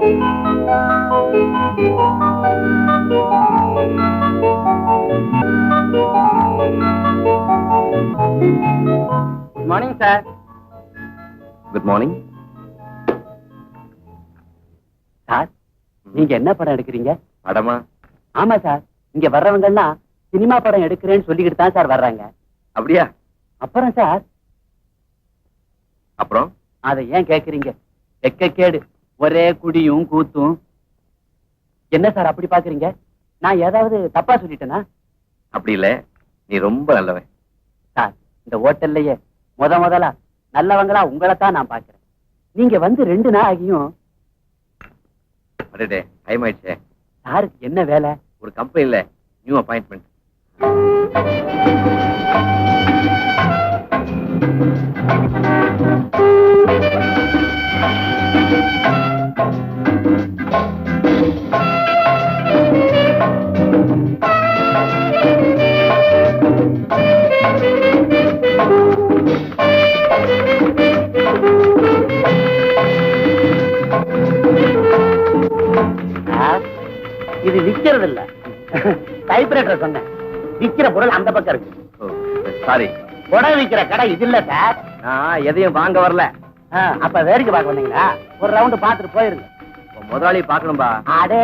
Good morning sir. Good morning sir, நீங்க என்ன படம் எடுக்கிறீங்க? படமா? ஆமா சார், இங்க வர்றவங்க எல்லாம் சினிமா படம் எடுக்கிறேன்னு சொல்லிக்கிட்டு தான் சார் வர்றாங்க. அப்படியா? அப்புறம் சார், அப்புறம் அதை ஏன் கேக்குறீங்க? வெக்கக்கேடு, ஒரே குடியும் கூத்தும். என்ன சார் அப்படி பாக்குறீங்க? நான் ஏதாவது தப்பா சொல்லிட்டேனா? அப்படி இல்ல, நீ ரொம்ப நல்லவன். சார், இந்த ஹோட்டல்லையே முதலா நல்லவங்களா உங்களைத்தான் நான் பாக்குறேன். நீங்க வந்து 2 நாள் ஆகியும். அடடே, டைம் ஆயிடுச்சே. சாருக்கு என்ன வேலை? ஒரு கம்பெனில நியூ அப்பாயின்ட்மெண்ட். இது விக்கிறது இல்ல, டைப்ரைட்டர் சொன்னேன். விக்கிற பொருள் அந்த பக்கம் இருக்கு. சாரி, புடவை விக்கிற கடை இது இல்ல சார். நான் எதையும் வாங்க வரல. அப்ப வேடிக்கை பார்க்க வந்தீங்களா? ஒரு ரவுண்ட் பாத்துட்டு போயிருங்க. முதலாளி பாக்கணும்பா. அடே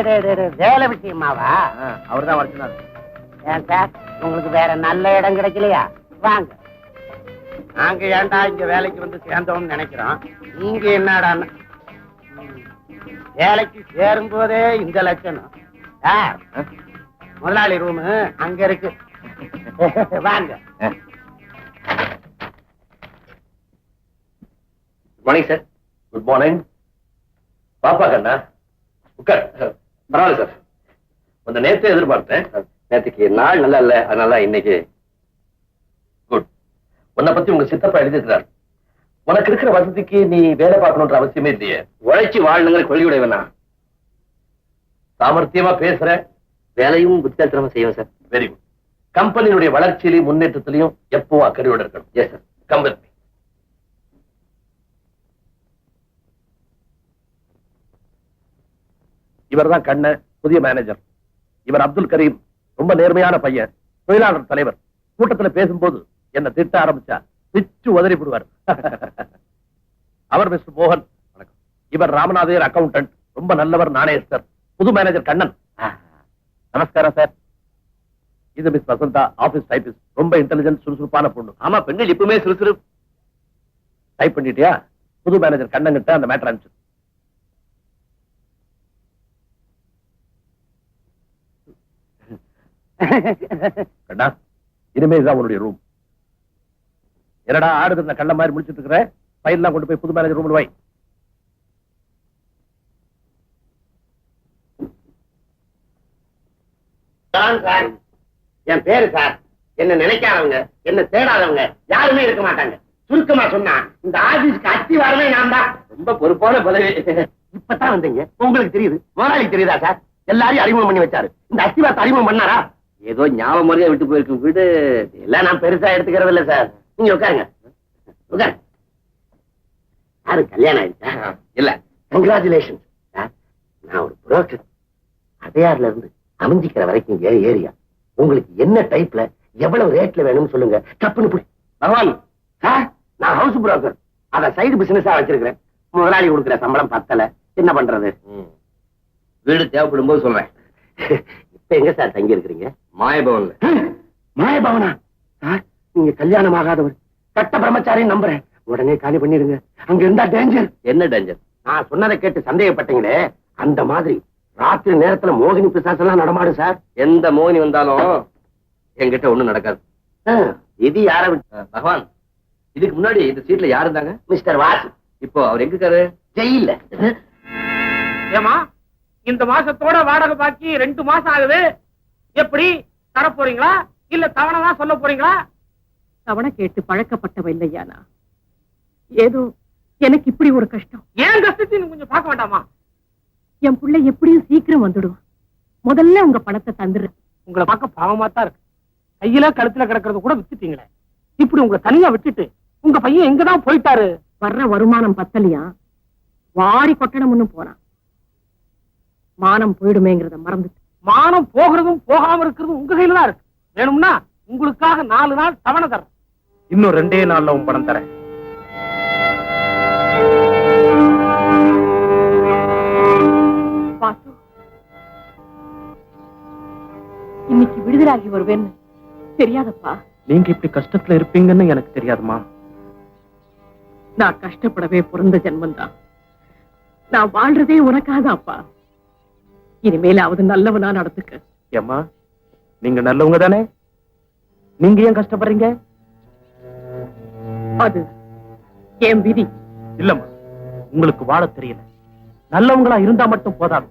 வேலை விஷயமாவா? அவர் தான் வரச்சுனாரு. ஏன் சார், உங்களுக்கு வேற நல்ல இடம் கிடைக்கலையா? வாங்க. நாங்க ஏன்டா இங்க வேலைக்கு வந்து சேர்ந்தோம்னு நினைக்கிறோம். நீங்க என்னடா வேலைக்கு சேரும் போதே இந்த லட்சணம். முதலாளி ரூம் அங்க இருக்கு. வாங்க. Good morning sir. Good morning. பாப்பா கண்ணா, உட்கார். பரவாயில்ல சார், அந்த நேரத்தை எதிர்பார்த்தேன். நேற்றுக்கு நாள் நல்லா இல்ல, அதனால இன்னைக்கு. குட். உன்னை பத்தி உங்க சித்தப்பா எழுதிருக்கிறார். உனக்கு இருக்கிற வசதிக்கு நீ வேலை பார்க்கணுன்ற அவசியமே இல்லையே. உழைச்சி வாழணுங்கிற கொள்கையுடைய வேணா. சாமர்த்தியமா பேசுற, வேலையும் புத்திசாலித்தனமா செய்வேன் சார். Very good. கம்பெனியுடைய வளர்ச்சியிலையும் முன்னேற்றத்திலையும் எப்பவும் அக்கறையோட இருக்கணும். Yes sir. Come with me. இவர் தான் கண்ணன், புதிய மேனேஜர். இவர் அப்துல் கரீம், ரொம்ப நேர்மையான பையன், தொழிலாளர் தலைவர். கூட்டத்துல பேசும்போது என்ன திட்ட ஆரம்பிச்சா பிச்சு உதறி விடுவார். அவர் மிஸ்டர் மோகன். வணக்கம். இவர் ராமநாதையர் அக்கவுண்டன்ட், ரொம்ப நல்லவர், நாணயஸ்தர். புது மேனேஜர் கண்ணன். நமஸ்காரம் சார். இது மிஸ் வசந்தா, ஆபீஸ் டைபிஸ்ட், ரொம்ப இன்டெலிஜென்ட், சுறுசுறுப்பான பொண்ணு. ஆமா, பெண்கள் இப்பவுமே சுறுசுறுப்பு. டைப் பண்ணிட்டியா? புது மேனேஜர் கண்ணன் கிட்ட அந்த மேட்டர் அனுப்பிச்சு. கண்ணா, இனிமே தான் உன்னுடைய ரூம். என்னடா ஆடுது கள்ள மாதிரி முடிச்சிட்டு இருக்கிற? ஃபைல்லாம் கொண்டு போய் புது மேனேஜர் ரூம்ல வை. என் பேரு சார். என்ன நினைக்காதவங்க, என்ன தேடாதவங்க யாருமே இருக்க மாட்டாங்க. சுருக்கமா சொன்னா இந்த ஆபீஸ்க்கு அத்திவாரமே நான் தான். ரொம்ப பொறுப்பான பதவி. இப்பதான் வந்தீங்க, உங்களுக்கு தெரியுது. முதலாளிக்கு தெரியுதா சார்? எல்லாரையும் அறிமுகம் பண்ணி வச்சாரு. இந்த அத்திவாரத்தை அறிமுகம் பண்ணாரா? ஏதோ ஞாபகம் மாதிரியா விட்டு போயிருக்கும் வீடு. எல்லாம் நான் பெருசா எடுத்துக்கிறது இல்ல சார். நீங்க உட்காருங்க. உட்காரு. யாரு கல்யாணம் ஆயிடுச்சா? இல்ல. Congratulation sir. நான் ஒரு புரோக்கர். அடையாறுல இருந்து அமைஞ்சிக்கிற வரைக்கும் ஏரியா. உங்களுக்கு என்ன டைப்ல எவ்வளவு ரேட்ல வேணும்னு சொல்லுங்க. தப்புன்னு புடி. பகவான் சார், நான் ஹவுஸ் புரோக்கர். அத சைடு பிசினஸா வச்சிருக்கிறேன். முதலாளி கொடுக்குற சம்பளம் பத்தல, என்ன பண்றது? வீடு தேவைப்படும் போது சொல்றேன். இப்ப எங்க சார் தங்கி இருக்கிறீங்க? மாயபவன்ல. மாயபவனா? சார், நீங்க கல்யாணம் ஆகாதவர், கட்ட பிரம்மச்சாரின்னு நம்புறேன். உடனே காலி பண்ணிடுங்க. அங்க இருந்தா டேஞ்சர். என்ன டேஞ்சர்? நான் சொன்னதை கேட்டு சந்தேகப்பட்டீங்களே, அந்த மாதிரி ராத்திரி நேரத்துல மோகினி பிசாசெல்லாம் நடமாடும் சார். எந்த மோகினி வந்தாலும் என்கிட்ட ஒண்ணும் நடக்காது. இது யார பகவான், இதுக்கு முன்னாடி இந்த சீட்ல யாரு இருந்தாங்க? மிஸ்டர் வாசு. இப்போ அவர் எங்க இருக்காரு? ஜெயில. ஏமா, இந்த மாசத்தோட வாடகை பாக்கி 2 மாசம் ஆகுது. எப்படி தர போறீங்களா இல்ல தவணை சொல்ல போறீங்களா? தவணை கேட்டு பழக்கப்பட்டவ இல்லையானா? ஏதோ எனக்கு இப்படி ஒரு கஷ்டம். ஏன் கஷ்டத்தையும் கொஞ்சம் பார்க்க வேண்டாமா? என் பிள்ளை எப்படியும் சீக்கிரம் வந்துடுவான். முதல்ல உங்க பணத்தை தந்துடுறேன். உங்களை பார்க்க பாவமா தான் இருக்கு. கையில கழுத்துல கிடக்கிறது கூட வித்துட்டீங்களே. இப்படி உங்களை தனியா விட்டுட்டு உங்க பையன் எங்கதான் போயிட்டாரு? வர்ற வருமானம் பத்தலையா, வாரி கொட்டணும்னு போனான். மானம் போயிடுமேங்கிறத மறந்துட்டு. மானம் போகிறதும் போகாம இருக்கிறதும் உங்க கையில தான் இருக்கு. வேணும்னா உங்களுக்காக 4 நாள் தவணை தரேன். இன்னும் 2 நாள்ல உன் பணம் தரேன். வாசு, இன்னைக்கு விடுதலாகி வருவேன்னு தெரியாதப்பா. நீங்க இப்படி கஷ்டத்துல இருப்பீங்கன்னு எனக்கு தெரியாதுமா. நான் கஷ்டப்படவே பிறந்த ஜென்மந்தான். நான் வாழ்றதே உனக்காக அப்பா. இனிமேலாவது நல்லவனா நடத்துக்க. ஏம்மா, நீங்க நல்லவங்க தானே? நீங்க ஏன் கஷ்டப்படுறீங்க? அது என் விதி. இல்லம்மா, உங்களுக்கு வாழ தெரியல. நல்லவங்களா இருந்தா மட்டும் போதாது,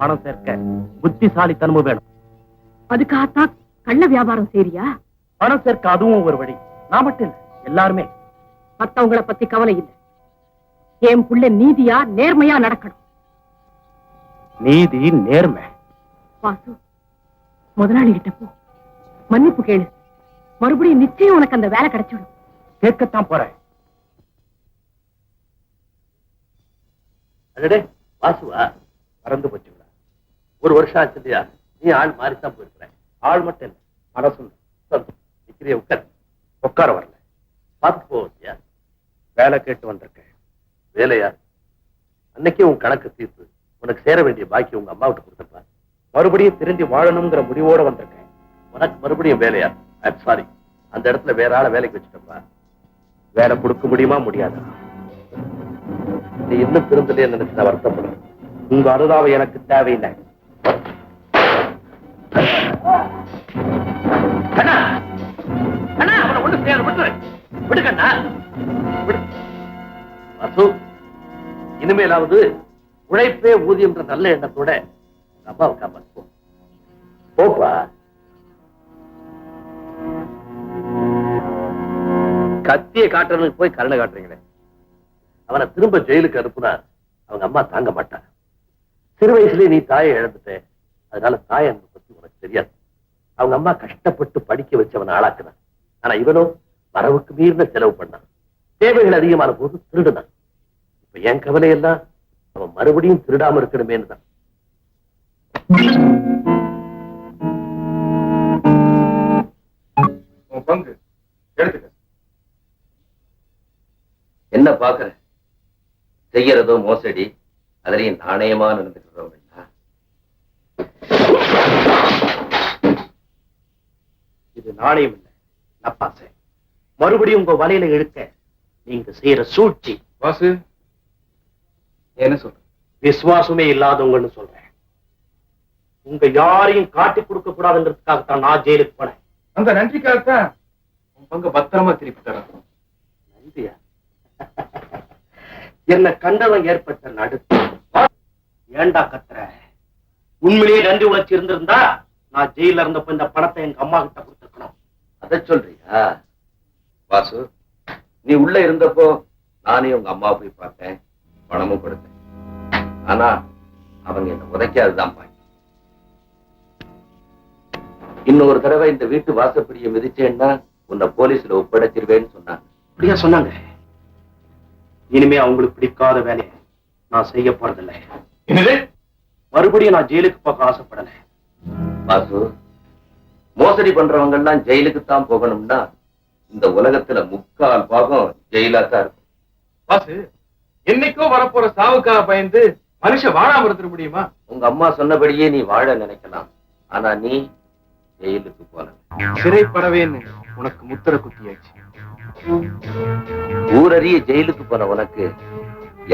பணம் சேர்க்க புத்திசாலித்தனமும் வேணும். அதுக்காகத்தான் கள்ள வியாபாரம் செய்றியா? பணம் சேர்க்க அதுவும் ஒரு வழி. நான் மட்டும் இல்ல, எல்லாருமே. மத்தவங்கள பத்தி கவலை இல்லை. என் புள்ள நீதியா நேர்மையா நடக்கணும். நீதி நேர்மை. வாசு, முதலாளி கிட்ட போ, மன்னிப்பு கேளு. மறுபடியும் நிச்சயம் உனக்கு அந்த வேலை கிடைச்சிடும். கேட்கத்தான் போறேன். அடடே வாசுவா, மறந்து போச்சுங்களா? 1 வருஷம் ஆச்சு இல்லையா? நீ ஆள் மாறித்தான் போயிருக்கிற. ஆள் மட்டும் இல்ல, மனசு நிக்கிறிய உட்கார வரல. பார்த்து போவியா? வேலை கேட்டு வந்திருக்கேன். வேலையா? அன்னைக்கே உன் கணக்கு தீர்த்து உனக்கு சேர வேண்டிய பாக்கி உங்க அம்மா விட்டு கொடுத்தப்பா. மறுபடியும் திரும்பி வாழணுங்கிற முடிவோட வந்திருக்கேன். உனக்கு மறுபடியும் வேலையா? ஐம் சாரி, அந்த இடத்துல வேற ஆளை வேலைக்கு வச்சுட்டப்பா. வேலை கொடுக்க முடியுமா? முடியாது. நீ இன்னும் திருந்தலையே நினைச்சு நான் வருத்தப்படுறேன். உங்க அருதாவை எனக்கு தேவையில்லை. அண்ணா, அண்ணா, அவனை ஒண்ணு செய்யாத, விட்டுரு. விடுக்கண்ணா, விடு. வாசு, இனிமேலாவது உழைப்பே ஊதியம்ன்ற நல்ல எண்ணத்தோட அம்மாவை காப்பாத்து. போப்பா. கத்தியை காட்டுறதுக்கு போய் கருணை காட்டுறீங்களே. அவனை திரும்ப ஜெயிலுக்கு அனுப்புனா அவங்க அம்மா தாங்க மாட்டான். சிறு வயசுலயே நீ தாயை இழந்துட்ட, அதனால தாய் அன்பு பத்தி உனக்கு தெரியாது. அவங்க அம்மா கஷ்டப்பட்டு படிக்க வச்சு அவனை ஆளாக்குனான். ஆனா இவனும் வரவுக்கு மீறின செலவு பண்ணான். தேவைகள் அதிகமான போது திருடுனான். இப்ப என் கவலை எல்லாம் அவன் மறுபடியும் திருடாம இருக்கணுமேன்னு தான். பங்கு எடுத்துக்க. என்ன பாக்குற? செய்யறதோ மோசடி, அதுலயும் நாணயமா நடந்துக்கிறோம். இது நாணயம் இல்லை, நப்பாசை. மறுபடியும் உங்க வலையில இழுக்க நீங்க செய்யற சூழ்ச்சி. வாசு, என்ன சொல்ற? விசுவாசமே இல்லாதவங்கன்னு சொல்றேன். உங்க யாரையும் காட்டி கொடுக்க கூடாதுன்றதுக்காகத்தான் நான் ஜெயிலுக்கு போனேன். அந்த நன்றிக்காகத்தான் உன் பங்கு பத்திரமா திருப்பி தரேன். நன்றியா? என்ன கண்டவன் ஏற்பட்ட நடுத்து. ஏண்டா கத்துற? உண்மையிலேயே நன்றி உணர்ச்சி இருந்திருந்தா நான் ஜெயில இருந்தப்ப இந்த பணத்தை எங்க அம்மா கிட்ட கொடுத்துருக்கணும். அத சொல்றியா? வாசு, நீ உள்ள இருந்தப்போ நானே உங்க அம்மா போய் பார்த்தேன், பணமும் கொடுத்தேன். ஆனா அவங்க என்ன உதைக்காதுதான் பாக்கி. இன்னொரு தடவை இந்த வீட்டு வாசப்படியை மிதிச்சேன்னா உன்னை போலீஸ்ல ஒப்படைச்சிருவேன்னு சொன்னாங்க. அப்படியா சொன்னாங்க? இனிமே அவங்களுக்கு பிடிக்காத வேலையை நான் செய்ய போறதில்லை. என்னது? மறுபடியும் நான் ஜெயிலுக்கு போக ஆசைப்படல. வாசு, மோசடி பண்றவங்க எல்லாம் ஜெயிலுக்கு தான் போகணும்னா இந்த உலகத்துல 3/4 பாகம் ஜெயிலா தான் இருக்கும். வாசு, என்னைக்கோ வரப்போற சாவுக்காக பயந்து மனுஷன் வாழாம இருந்துட முடியுமா? உங்க அம்மா சொன்னபடியே நீ வாழ நினைக்கலாம், ஆனா நீ ஜெயிலுக்கு போன. சிறைப்படவேன்னு உனக்கு முத்திர குத்தியாச்சு. ஊரறிய ஜெயிலுக்கு போன உனக்கு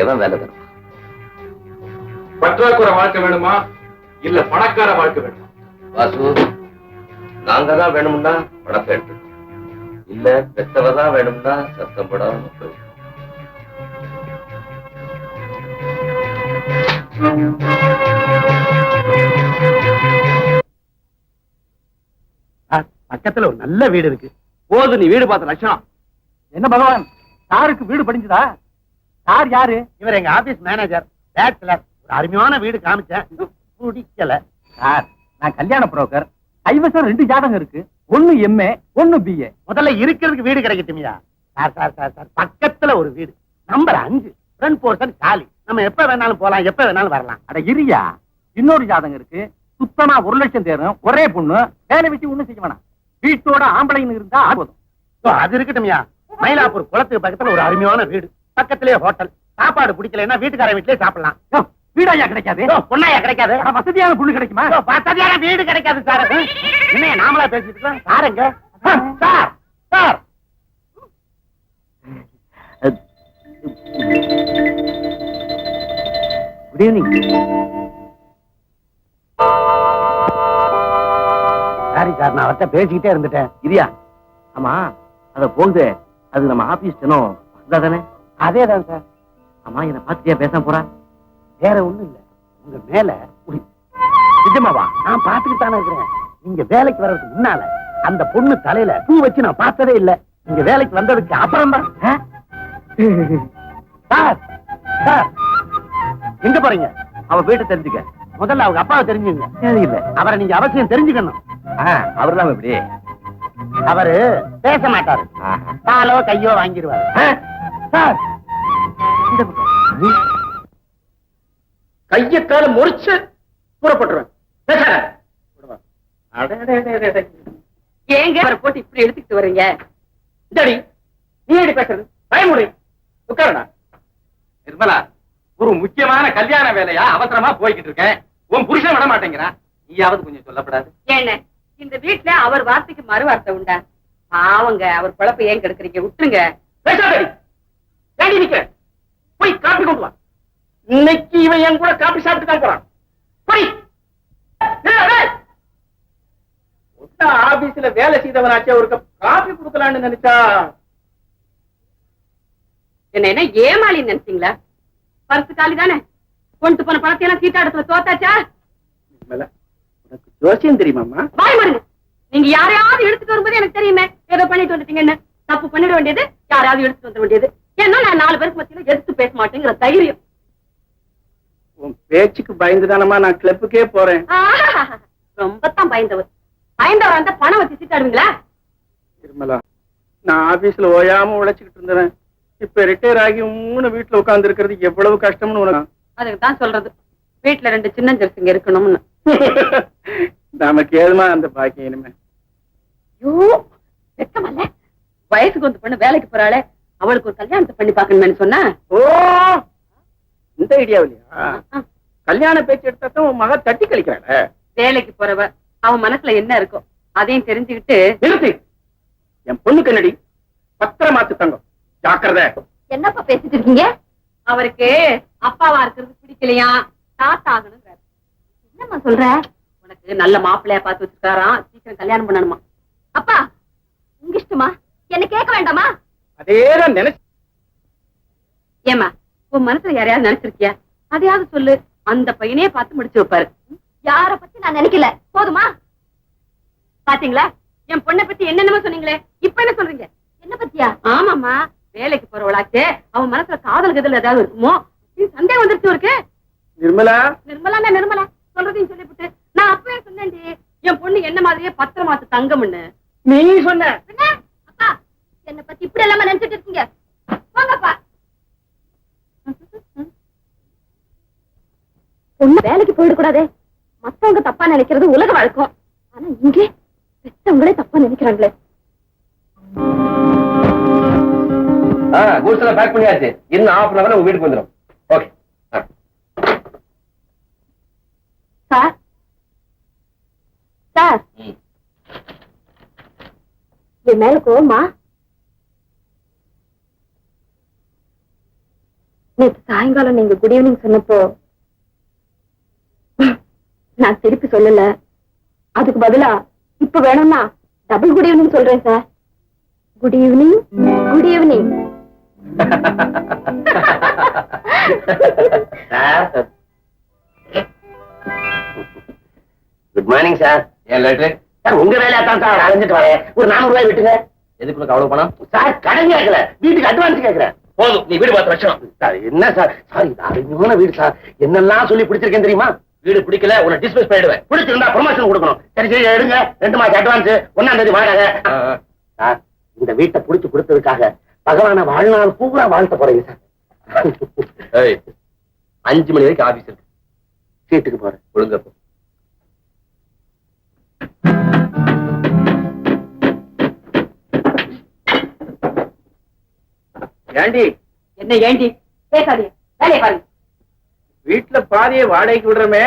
எவன் வேலை தருமா? பற்றாக்குறை வாழ்க்கை வேணுமா இல்ல பணக்கார வாழ்க்கை வேணுமா? வாசு, நாங்க தான் வேணும்னா பணத்தை எடுத்துக்கணும், இல்ல பெத்தவதான் வேணும்னா சத்தம் போடாம போயிடும். பக்கத்துல ஒரு நல்ல வீடு இருக்கு. போது நீ வீடு பார்த்த லட்சணம். என்ன பகவான், சாருக்கு வீடு படிஞ்சுதா? சார் யாரு? இவர் எங்க ஆபீஸ் மேனேஜர். பேச்சுலர். ஒரு அருமையான வீடு காமிச்சேன், பிடிக்கல. சார், நான் கல்யாண புரோக்கர். கைவசம் 2 ஜாதகம் இருக்கு. 1 MA 1 BA. முதல்ல இருக்கிறதுக்கு வீடு கிடைக்கட்டுமியா? சார் சார் சார் சார், பக்கத்துல ஒரு வீடு, நம்பர் 5, 2% காலி. நம்ம எப்ப வேணாலும் போலாம், எப்ப வேணாலும் வரலாம். அட இரியா, இன்னொரு ஜாதகம் இருக்கு, சுத்தமா 1,00,000 தேரும், ஒரே பொண்ணு, வேலை வச்சு ஒண்ணும் செய்ய வேணாம், வீட்டோட ஆம்பளைன்னு இருந்தா போதும். அது இருக்கட்டும்யா. மயிலாப்பூர் குளத்துக்கு பக்கத்துல ஒரு அருமையான வீடு, பக்கத்திலேயே ஹோட்டல். சாப்பாடு பிடிக்கலன்னா வீட்டுக்கார வீட்டிலே சாப்பிடலாம். வீடாயா கிடைக்காது? பொண்ணாயா கிடைக்காது? வசதியான பொண்ணு கிடைக்குமா? வசதியான வீடு கிடைக்காது சார். என்ன நாமளா பேசிட்டு இருக்கோம்? சாருங்க sir, sir. Good evening. Sorry sir, நான் அவர்கிட்ட பேசிக்கிட்டே இருந்துட்டேன். இரியா, ஆமா அத போகுது, அது நம்ம ஆபீஸ் தினம் தானே? அதேதான் சார். ஆமா, என்ன பாத்துட்டியா பேசாம போறா? வேற ஒண்ணும் இல்ல, உங்க மேல நிஜமாவா? நான் பாத்துக்கிட்டு தானே இருக்கிறேன். நீங்க வேலைக்கு வர்றதுக்கு முன்னால அந்த பொண்ணு தலையில பூ வச்சு நான் பார்த்ததே இல்ல. நீங்க வேலைக்கு வந்ததுக்கு அப்புறம் தான். சார், சார், எங்க போறீங்க? அவ வீட்டை தெரிஞ்சுக்க. முதல்ல அவங்க அப்பாவை தெரிஞ்சுங்க. இல்ல, அவரை நீங்க அவசியம் தெரிஞ்சுக்கணும். அவர்தான் இப்படி. அவரு பேச மாட்டாரு, காலோ கையோ வாங்கிடுவாரு. சார், இந்த பக்கம். கைய கால முறிச்சு புறப்பட்டுருவேன். ஏங்க அவரை போட்டு இப்படி எடுத்துக்கிட்டு வர்றீங்க? இந்தடி, நீ எப்படி பேசுறது? பயமுறை உட்காரடா. நிர்மலா, ஒரு முக்கியமான கல்யாண வேலையா அவசரமா போய்கிட்டு இருக்கேன். உன் புருஷன் விட மாட்டேங்கிறான். நீயாவது கொஞ்சம் சொல்லப்படாது? ஏண்ணே, இந்த வீட்டுல அவர் வார்த்தைக்கு மறு வார்த்தை உண்டா? பாவங்க, அவர் குழப்ப ஏன் கெடுக்குறீங்க? விட்டுருங்க. பேசாதடி. ஏண்டி நிக்கிற? போய் காப்பி கொண்டு வா. இன்னைக்கு இவன் என் கூட காப்பி சாப்பிட்டு தான் போறான். போய். ஆபீஸ்ல வேலை செய்தவனாச்சே ஒரு கப் காபி கொடுக்கலான்னு நினைச்சா என்ன ஏமாளி நினைச்சீங்களா? பரிசு காலி தானே, கொண்டு போன பணத்தை எல்லாம் சீட்டாடத்துல தோத்தாச்சா? உனக்கு ஜோசியம் தெரியுமாமா? வாய் மாறுங்க. நீங்க யாரையாவது எடுத்துட்டு வரும்போது எனக்கு தெரியுமே, ஏதோ பண்ணிட்டு வந்துட்டீங்க. என்ன தப்பு பண்ணிட வேண்டியது, யாராவது எடுத்துட்டு வந்துட வேண்டியது. ஏன்னா நான் 4 பேருக்கு மத்தியில எடுத்து பேச மாட்டேங்கிற தைரியம். உன் பேச்சுக்கு பயந்துதானமா நான் கிளப்புக்கே போறேன். ரொம்பத்தான் பயந்தவர். பயந்தவர் அந்த பணம் வச்சு சீட்டாடுவீங்களா? நிர்மலா, நான் ஆபீஸ்ல ஓயாம உழைச்சுக்கிட்டு இருந்தேன். இப்ப ரிட்டையர் ஆகி 3 வீட்டுல உட்கார்ந்து இருக்கிறது எவ்வளவு கஷ்டம்னு உனக்கு அதுக்கு தான் சொல்றது, வீட்டுல 2 சின்ன ஜெர்சிங்க இருக்கணும்னு. நமக்கு ஏதுமா அந்த பாக்கியம் இனிமே? ஐயோ, வெக்கமல்ல. வயசுக்கு வந்து பொண்ணு வேலைக்கு போறாளே, அவளுக்கு ஒரு கல்யாணத்தை பண்ணி பாக்கணும்னு சொன்னா. ஓ, இந்த ஐடியாவிலையா? கல்யாண பேச்சு எடுத்தா உன் மக தட்டி கழிக்கிறாள். வேலைக்கு போறவ அவன் மனசுல என்ன இருக்கும் அதையும் தெரிஞ்சுக்கிட்டு. நிறுத்து. என் பொண்ணுக்கு என்னடி? 10 மாத்து தங்கம், ஜாக்கிரதை. என்னப்பா பேசிட்டு இருக்கீங்க? அவருக்கு அப்பாவா இருக்கிறது பிடிக்கலையா, தாத்தா ஆகணுங்கிறாரு. என்னம்மா சொல்ற? உனக்கு நல்ல மாப்பிள்ளையா பார்த்து வச்சிருக்காராம், சீக்கிரம் கல்யாணம் பண்ணணுமா. அப்பா, உங்க இஷ்டமா, என்ன கேட்க வேண்டாமா? அதேதான் நினைச்சு. ஏமா, உன் மனசுல யாரையாவது நினைச்சிருக்கியா? அதையாவது சொல்லு. அந்த பையனே பார்த்து முடிச்சு வைப்பாரு. யார பத்தி நான் நினைக்கல, போதுமா? பாத்தீங்களா, என் பொண்ணை பத்தி என்னென்னமோ சொன்னீங்களே, இப்ப என்ன சொல்றீங்க? என்ன பத்தியா? ஆமாமா, வேலைக்கு போறவளாச்சே, அவன் மனசுல காதல் கதல் ஏதாவது இருக்குமோ சந்தேகம் வந்துருச்சு இருக்கு. நிர்மலா, நிர்மலா நிர்மலா சொல்றதையும் சொல்லிவிட்டு, நான் அப்பவே சொன்னேன்டி, என் பொண்ணு என்ன மாதிரியே 10 மாசம் தங்கம்னு. நீ சொன்ன. அப்பா, என்ன பத்தி இப்படி எல்லாம் நினைச்சிட்டு இருக்கீங்க? போங்கப்பா. பொண்ணு வேலைக்கு போயிடக்கூடாதே, மத்தவங்க தப்பா நினைக்கிறது உலக வழக்கம். ஆனா இங்கே பெத்தவங்களே தப்பா நினைக்கிறாங்களே. கூட்ஸ் எல்லாம் பேக் பண்ணியாச்சு. இன்னும் 1/2 hour உங்க வீட்டுக்கு வந்துடும். ஓகே சார், சார், என் மேல கோவமா? நேற்று சாயங்காலம் நீங்க குட் ஈவினிங் சொன்னப்போ நான் திருப்பி சொல்லல. அதுக்கு பதிலா இப்ப வேணும்னா டபுள் குட் ஈவினிங் சொல்றேன் sir. Good evening, good evening. Good morning sir. ஏன் லேட்டு? சார், உங்க வேலையா தான் சார் அலைஞ்சிட்டு வரேன். ஒரு 400 ரூபாய் விட்டுங்க. எதுக்குள்ள அவ்வளவு பணம்? சார், கடன் கேட்கல, வீட்டுக்கு அட்வான்ஸ் கேட்கிறேன். போதும், நீ வீடு பார்த்து வச்சோம். சார், என்ன சார்? சார், இது அருமையான வீடு சார். என்னெல்லாம் சொல்லி பிடிச்சிருக்கேன் தெரியுமா? வீடு பிடிக்கல, உன்னை டிஸ்மிஸ் பண்ணிடுவேன். பிடிச்சிருந்தா ப்ரொமோஷன் கொடுக்கணும். சரி சரி, எடுங்க. 2 மாசம் அட்வான்ஸ், 1ஆம் தேதி வாடகை. சார், இந்த வீட்டை புடிச்சு கொடுத்ததுக்காக பகவான வாழ்நாள் பூரா வாழ்த்த போறீங்க சார். 5 மணி வரைக்கும் ஆபீஸ் இருக்கு. வீட்டுக்கு போறேன். ஒழுங்க போ. ஏண்டி என்ன ஏண்டி பேசாதீங்க, வேலையை பாருங்க. வீட்டுல பாதியை வாடகைக்கு விடுறமே,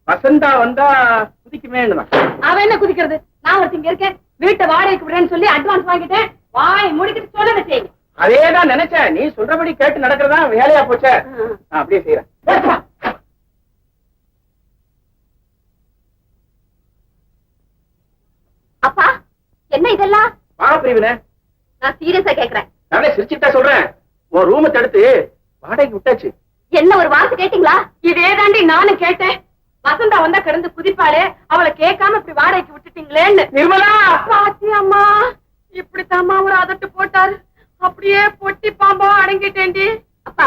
வசந்தா வந்தா குதிக்குமேன்னு. அவன் என்ன குதிக்கிறது? நான் ஒருத்தங்க இருக்கேன், வீட்டை வாடகைக்கு விடுறேன்னு சொல்லி அட்வான்ஸ் வாங்கிட்டேன். வாய் முடிக்கிட்டு சொல்ல செய்யுங்க. அதேதான் நினைச்சேன், நீ சொல்றபடி கேட்டு நடக்கிறதா வேலையா போச்சே. நான் அப்படியே செய்யறேன். அப்பா என்ன இதெல்லாம்? பிரிவினை நான் சீரியஸா கேக்குறேன். நானே சிரிச்சுட்டா சொல்றேன். உன் ரூமை தடுத்து வாடகைக்கு விட்டாச்சு. என்ன ஒரு வார்த்தை கேட்டீங்களா? இதே தாண்டி நானும் கேட்டேன். வசந்தா வந்தா கிடந்து குதிப்பாளே, அவளை கேட்காம இப்படி வாடகைக்கு விட்டுட்டீங்களேன்னு. நிர்மலா பாத்தி அம்மா, இப்படித்தாம்மா ஒரு அதட்டு போட்டாரு. அப்படியே பொட்டி பாம்பா அடங்கிட்டேன்டி. அப்பா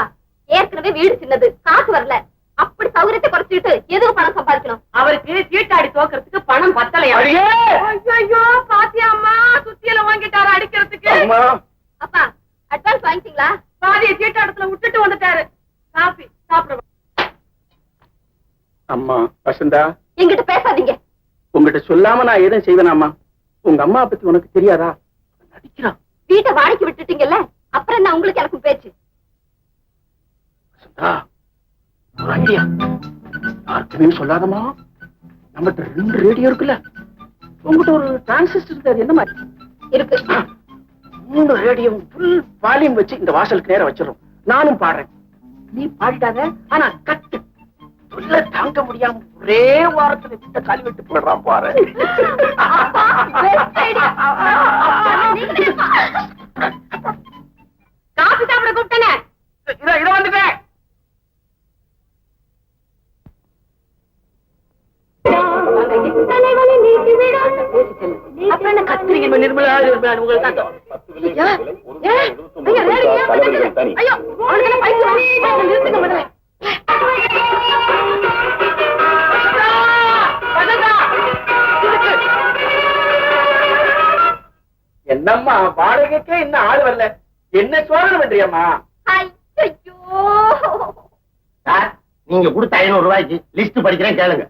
ஏற்கனவே வீடு சின்னது, காசு வரல. அப்படி சௌகரியத்தை குறைச்சிட்டு எதுவும் பணம் சம்பாதிக்கணும்? அவருக்கு சீட்டாடி தோக்கிறதுக்கு பணம் பத்தலையா? ஐயோ பாத்தி அம்மா, சுத்தியில வாங்கிட்டாரு அடிக்கிறதுக்கு. அப்பா அட்வான்ஸ் வாங்கிட்டீங்களா? பாதிய சீட்டாடத்துல விட்டுட்டு வந்துட்டாரு. காபி சாப்பிடுவோம். அம்மா வசந்தா, என்கிட்ட பேசாதீங்க. உங்ககிட்ட சொல்லாம நான் எதுவும் செய்வேனாம்மா? உங்க அம்மா பத்தி உனக்கு தெரியாதா? நடிக்கிறான். வீட்டை வாடகைக்கு விட்டுட்டீங்கல்ல, அப்புறம் என்ன உங்களுக்கு எனக்கும் பேச்சு? வசந்தா, ஒரு ஐடியா. யாருக்குமே சொல்லாதம்மா. நம்மகிட்ட 2 ரேடியோ இருக்குல்ல, உங்ககிட்ட ஒரு டிரான்சிஸ்டர் இருக்கு, அது என்ன மாதிரி இருக்கு? 3 ரேடியோ ஃபுல் வால்யூம் வச்சு இந்த வாசலுக்கு நேரம் வச்சிடும். நானும் பாடுறேன், நீ பாடிட்டாத. ஆனா கட்டு சொல்ல தாங்க முடியாம ஒரே வாரத்துல விட்ட காலி விட்டு போயிடுறான் பாரு. காபி சாப்பிட கூப்பிட்டேனே. இத வந்துட்டேன். அப்புறம் என்ன கத்துறீங்க? நிர்மலா உங்களுக்கு ஐயோ அவனுக்கு பைக்கு நிறுத்துங்க முதல்ல. என்னம்மா வாடகைக்கே இன்னும் ஆள் வரல, என்ன சோதனை பண்றியம்மா? ஐயோ சார், நீங்க கொடுத்த 500 ரூபாய்க்கு லிஸ்ட் படிக்கிறேன் கேளுங்க.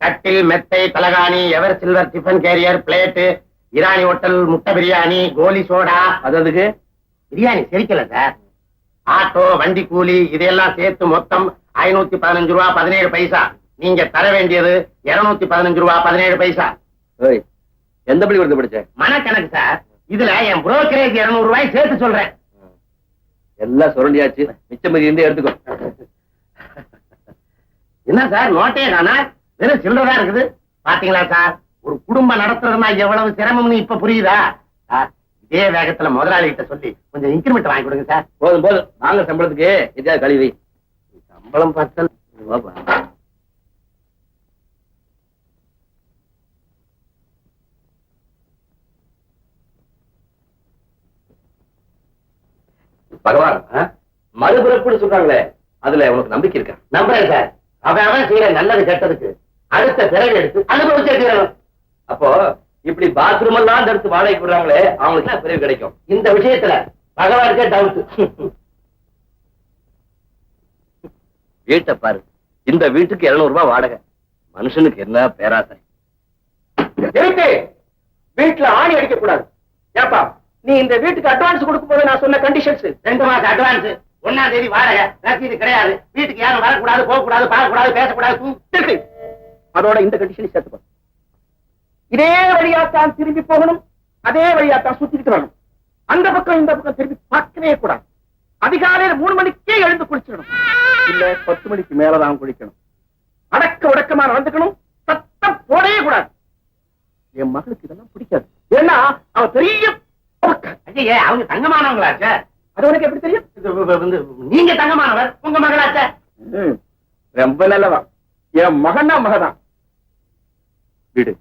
கட்டில், மெத்தை, தலகாணி, ever silver tiffin carrier, plate, Irani hotel, முட்டை பிரியாணி, கோலி சோடா. அதுக்கு பிரியாணி செரிக்கல சார். ஆட்டோ, வண்டி கூலி இதையெல்லாம் சேர்த்து மொத்தம் 515 ரூபா 17 பைசா. நீங்க தர வேண்டியது 215 ரூபா 17 பைசா. எந்த பள்ளிக்கூடத்தை படிச்ச? மனக்கணக்கு சார். இதுல என் புரோக்கரேஜ் 200 ரூபாய் சேர்த்து சொல்றேன். எல்லாம் சுரண்டியாச்சு, மிச்சம் மீதி இருந்து எடுத்துக்கோ. என்ன சார் நோட்டே தானா? வெறும் சில்லறதா இருக்குது. பாத்தீங்களா சார், ஒரு குடும்பம் நடத்துறதுனா எவ்வளவு சிரமம்னு இப்ப புரியுதா சார்? இதே வேகத்துல முதலாளி கிட்ட சொல்லி கொஞ்சம் இன்கிரிமெண்ட் வாங்கி கொடுங்க சார். போதும் போதும், வாங்க சம்பளத்துக்கு எதாவது கழுவி. சம்பளம் பார்த்தல் பகவான் மறுபிறப்புன்னு சொல்றாங்களே, அதுல உனக்கு நம்பிக்கை இருக்கா? நம்புறேன் சார். அவன் செய்யற நல்லது கெட்டதுக்கு அடுத்த பிறகு எடுத்து அனுபவிச்சே தீரணும். அப்போ இப்படி பாத்ரூம் எல்லாம் எடுத்து வாடகைக்கு விடுறாங்களே, அவங்களுக்கு என்ன பிறகு கிடைக்கும்? இந்த விஷயத்துல பகவானுக்கே டவுட். வீட்டை பாரு, இந்த வீட்டுக்கு 200 ரூபாய் வாடகை. மனுஷனுக்கு என்ன பேராசை. இருக்கு, வீட்டுல ஆணி அடிக்க கூடாது. ஏப்பா, நீ இந்த வீட்டுக்கு அட்வான்ஸ் கொடுக்கும் போது நான் சொன்ன கண்டிஷன்ஸ். 2 மாசம் அட்வான்ஸ், 1ஆம் தேதி வாடகை, ரசீது கிடையாது, வீட்டுக்கு யாரும் வரக்கூடாது, போகக்கூடாது, பார்க்கக்கூடாது, பேசக்கூடாது. அதோட இந்த கண்டிஷன் சேர்த்து இதே வழியாத்தான் திரும்பி போகணும், அதே வழியாத்தான் சுத்திக்கிட்டு வரணும். அந்த பக்கம் இந்த பக்கம் திரும்பி பார்க்கவே கூடாது. அதிகாலையில 3 மணிக்கே எழுந்து குளிச்சிடணும், இல்ல 10 மணிக்கு மேலதான் குளிக்கணும். அடக்க உடக்கமா நடந்துக்கணும், சத்தம் போடவே கூடாது. என் மகளுக்கு இதெல்லாம் பிடிக்காது. ஏன்னா அவ பெரிய ஐயே, அவங்க தங்கமானவங்களா சார்? அது உனக்கு எப்படி தெரியும்? நீங்க தங்கமானவர், உங்க மகளாச்ச? ரொம்ப நல்லவா. என் மகன்னா மகதான். வீடு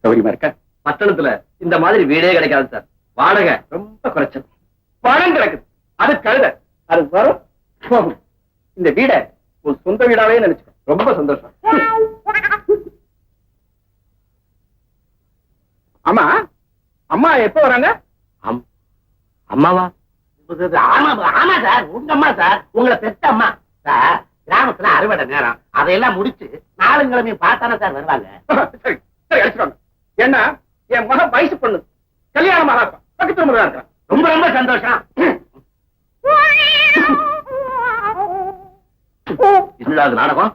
சௌகரியமா இருக்க? பட்டணத்துல இந்த மாதிரி வீடே கிடைக்காது சார். வாடகை ரொம்ப குறைச்சது. பணம் கிடக்குது, அது கழுத, அது வரும் போகும். இந்த வீடை ஒரு சொந்த வீடாவே நினைச்சுக்கோ. ரொம்ப சந்தோஷம். ஆமா, அம்மா எப்ப வராங்க? அம்மாவா? ஆமா ஆமா சார், உங்க அம்மா சார், உங்களை பெத்த அம்மா சார். கிராமத்துல இப்பதான் அறுவடை நேரம் அதையெல்லாம் முடிச்சு நாளுங்கிழமையும் பார்த்தானே சார் வருவாங்க. சரி சரி அடிச்சுவாங்க. ஏன்னா என் மகன் வயசு பொண்ணு கல்யாணம் ஆகாப்பா பக்கத்து முறை இருக்கிறான். ரொம்ப ரொம்ப சந்தோஷம். என்னடா நாடகம்?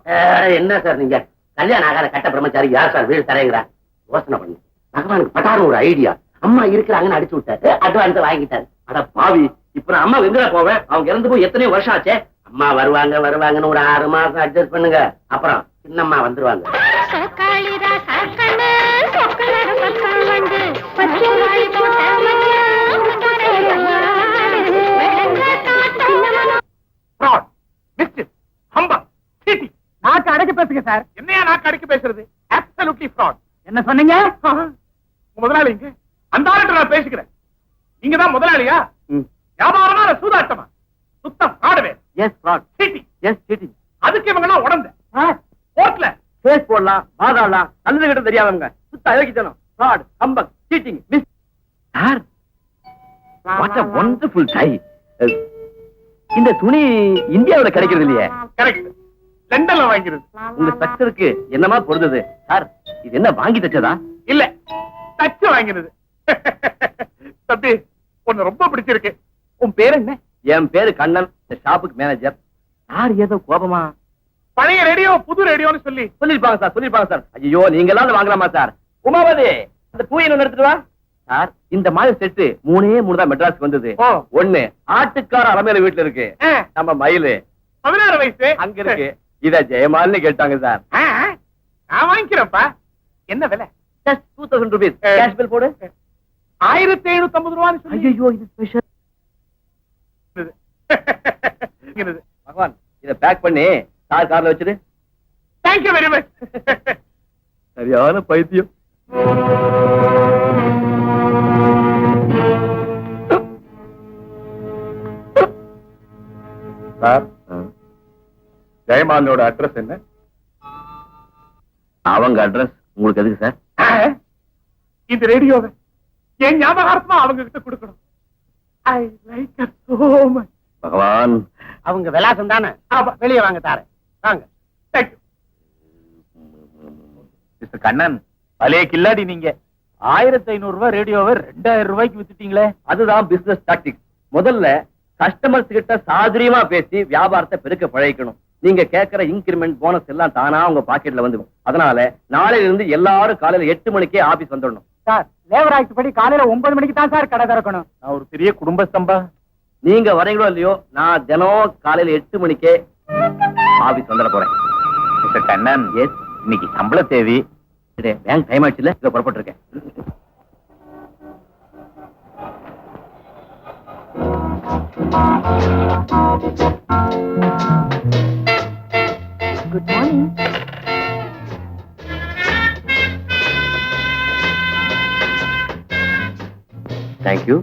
என்ன சார் நீங்க கல்யாணம் ஆகாத கட்ட பிரம்மச்சாரி யார் சார் வீடு தரேங்கிறா? யோசனை பண்ணு. பகவானுக்கு பட்டாரு ஒரு ஐடியா. அம்மா இருக்கிறாங்கன்னு அடிச்சு விட்டாரு, அட்வான்ஸ் வாங்கிட்டாரு. அட பாவி, இப்ப நான் அம்மா எங்கடா போவேன்? அவங்க இறந்து போய் எத்தனையோ வருஷம் ஆச்சே. அம்மா வருவாங்கன்னு ஒரு 6 மாசம் அட்ஜஸ்ட் பண்ணுங்க, அப்புறம் சின்னம்மா வந்துருவாங்க. நாக்கு அடக்கி பேசுங்க சார். என்னையா நாக்கு அடக்கி பேசுறது? Absolutely fraud. என்ன சொன்னீங்க? முதலாளிங்க அந்த ஆளுக்கு நான் பேசிக்கிறேன். நீங்க தான் முதலாளியா? வியாபாரமா சூதாட்டமா? சுத்தம் ஃப்ராடுவே. Yes fraud. Cheating. Yes cheating. அதுக்கு இவங்க எல்லாம் உடந்த கோர்ட்ல கேஸ் போடலாம், வாதாடலாம். நல்லது கிட்ட தெரியாதவங்க சுத்த அயோக்கியத்தனம், fraud, humbug, cheating, miss. Sir, what a wonderful tie. இந்த துணி இந்தியாவுல கிடைக்கிறது இல்லையே. கரெக்ட். லண்டன்ல வாங்கிறது. உங்க ஸ்ட்ரக்சருக்கு என்னமா பொருந்தது? சார், இது என்ன வாங்கி தச்சதா? இல்ல, தச்சு வாங்கினது. தம்பி, உன்னை ரொம்ப பிடிச்சிருக்கு. உன் பேர் என்ன? என் பேரு கண்ணன், இந்த ஷாப்புக்கு மேனேஜர். சார் ஏதோ கோபமா? பழைய ரேடியோ புது ரேடியோன்னு சொல்லிருப்பாங்க சார். ஐயோ, நீங்க எல்லாம் வாங்கலாமா சார்? உமாவதி, அந்த பூயை எடுத்துட்டு வா. சார், இந்த மாதிரி செட்டு 3 தான் மெட்ராஸ்க்கு வந்தது. ஒண்ணு ஆட்டுக்கார அலமேல வீட்டுல இருக்கு, நம்ம மயிலு 16 வயசு அங்க இருக்கு. இத ஜெயமால்னு கேட்டாங்க சார். நான் வாங்கிக்கிறேன்ப்பா. என்ன விலை? just 2000 rupees. கேஷ் பில் போடு. 1750 ரூபான்னு சொல்லி. ஐயோ, இது ஸ்பெஷல். பகவான், இத பேக் பண்ணி சார் கார்ல வச்சிரு. Thank you very much. சரியான பைத்தியம். சார், ஜெயமாலனோட அட்ரஸ் என்ன? அவங்க அட்ரஸ் உங்களுக்கு எதுக்கு சார்? இந்த ரேடியோவை என் ஞாபகார்த்தமா அவங்க கிட்ட கொடுக்கணும். I like her so much. பகவான், அவங்க விலாசம் தானே, வெளியே வாங்க தாரேன். வாங்க. Thank you. மிஸ்டர் கண்ணன், பழைய கில்லாடி நீங்க. 1500 ரூபாய் ரேடியோவை 2000 ரூபாய்க்கு வித்துட்டீங்களே. அதுதான் பிசினஸ் டாக்டிக்ஸ். முதல்ல கஸ்டமர்ஸ் கிட்ட சாதுரியமா பேசி வியாபாரத்தை பெருக்க பழகிக்கணும். நீங்க கேட்கிற இன்கிரிமெண்ட், போனஸ் எல்லாம் தானா உங்க பாக்கெட்ல வந்துடும். அதனால நாளையில இருந்து எல்லாரும் காலையில 8 மணிக்கே ஆபீஸ் வந்துடணும். சார், லேபர் ஆக்ட் படி காலையில 9 மணிக்கு தான் சார் கடை திறக்கணும். நான் ஒரு பெரிய குடும்பஸ்தம்பா. நீங்க வரீங்களோ இல்லையோ, நான் தினம் காலையில 8 மணிக்கே ஆபீஸ் வந்துட போறேன். மிஸ்டர் கண்ணன், எஸ், இன்னைக்கு சம்பள தேதி. பேங்க் டைம் ஆச்சுல, இங்க புறப்பட்டு இருக்கேன். Good morning. தேங்க்யூ.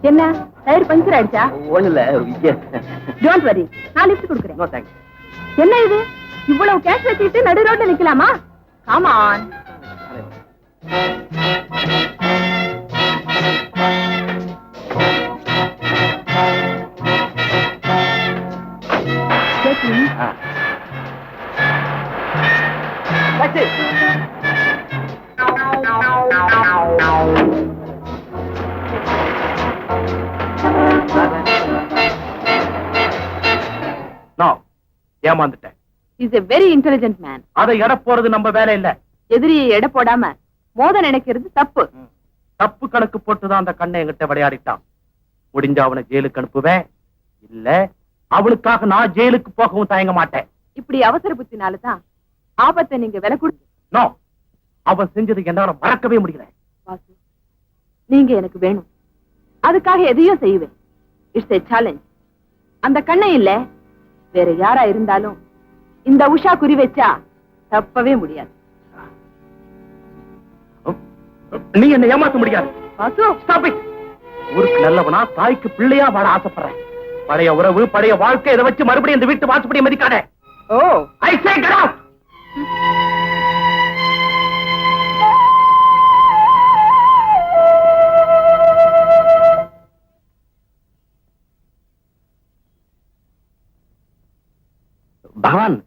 என்ன டயர் பஞ்சர் ஆயிடுச்சா? ஒண்ணு இல்ல. டோன்ட் வரி, நான் லிஃப்ட் கொடுக்குறேன். No thanks. என்ன இது, இவ்வளவு கேஷ் வச்சுட்டு நடு ரோட்ல நிக்கலாமா? Come on. ஏமாந்துட்டேன். Is a very intelligent man. அதை எடை போறது நம்ம வேலை இல்ல. எதிரியை எடை போடாம மோத நினைக்கிறது தப்பு. தப்பு கணக்கு போட்டுதான் அந்த கண்ணை என்கிட்ட விளையாடிட்டான். முடிஞ்ச அவனை ஜெயிலுக்கு அனுப்புவேன், இல்ல அவனுக்காக நான் ஜெயிலுக்கு போகவும் தயங்க மாட்டேன். இப்படி அவசர புத்தினாலதான் ஆபத்தை நீங்க விலை கொடுத்து. நோ, அவன் செஞ்சது என்னால மறக்கவே முடியல. வாசு, நீங்க எனக்கு வேணும். அதுக்காக எதையும் செய்வேன். It's a challenge. அந்த கண்ணை இல்ல வேற யாரா இருந்தாலும் இந்த உஷா குறி வச்சா தப்பவே முடியாது. நீ என்ன ஏமாத்த முடியாது. Vasu, Stop it. ஊருக்கு நல்லவனா, தாய்க்கு பிள்ளையா வாழ ஆசைப்படுறேன். பழைய உறவு, பழைய வாழ்க்கை, இதை வச்சு மறுபடியும் இந்த வீட்டு வாசப்படியை மதிக்காத. ஓ I say get out. பகவான்,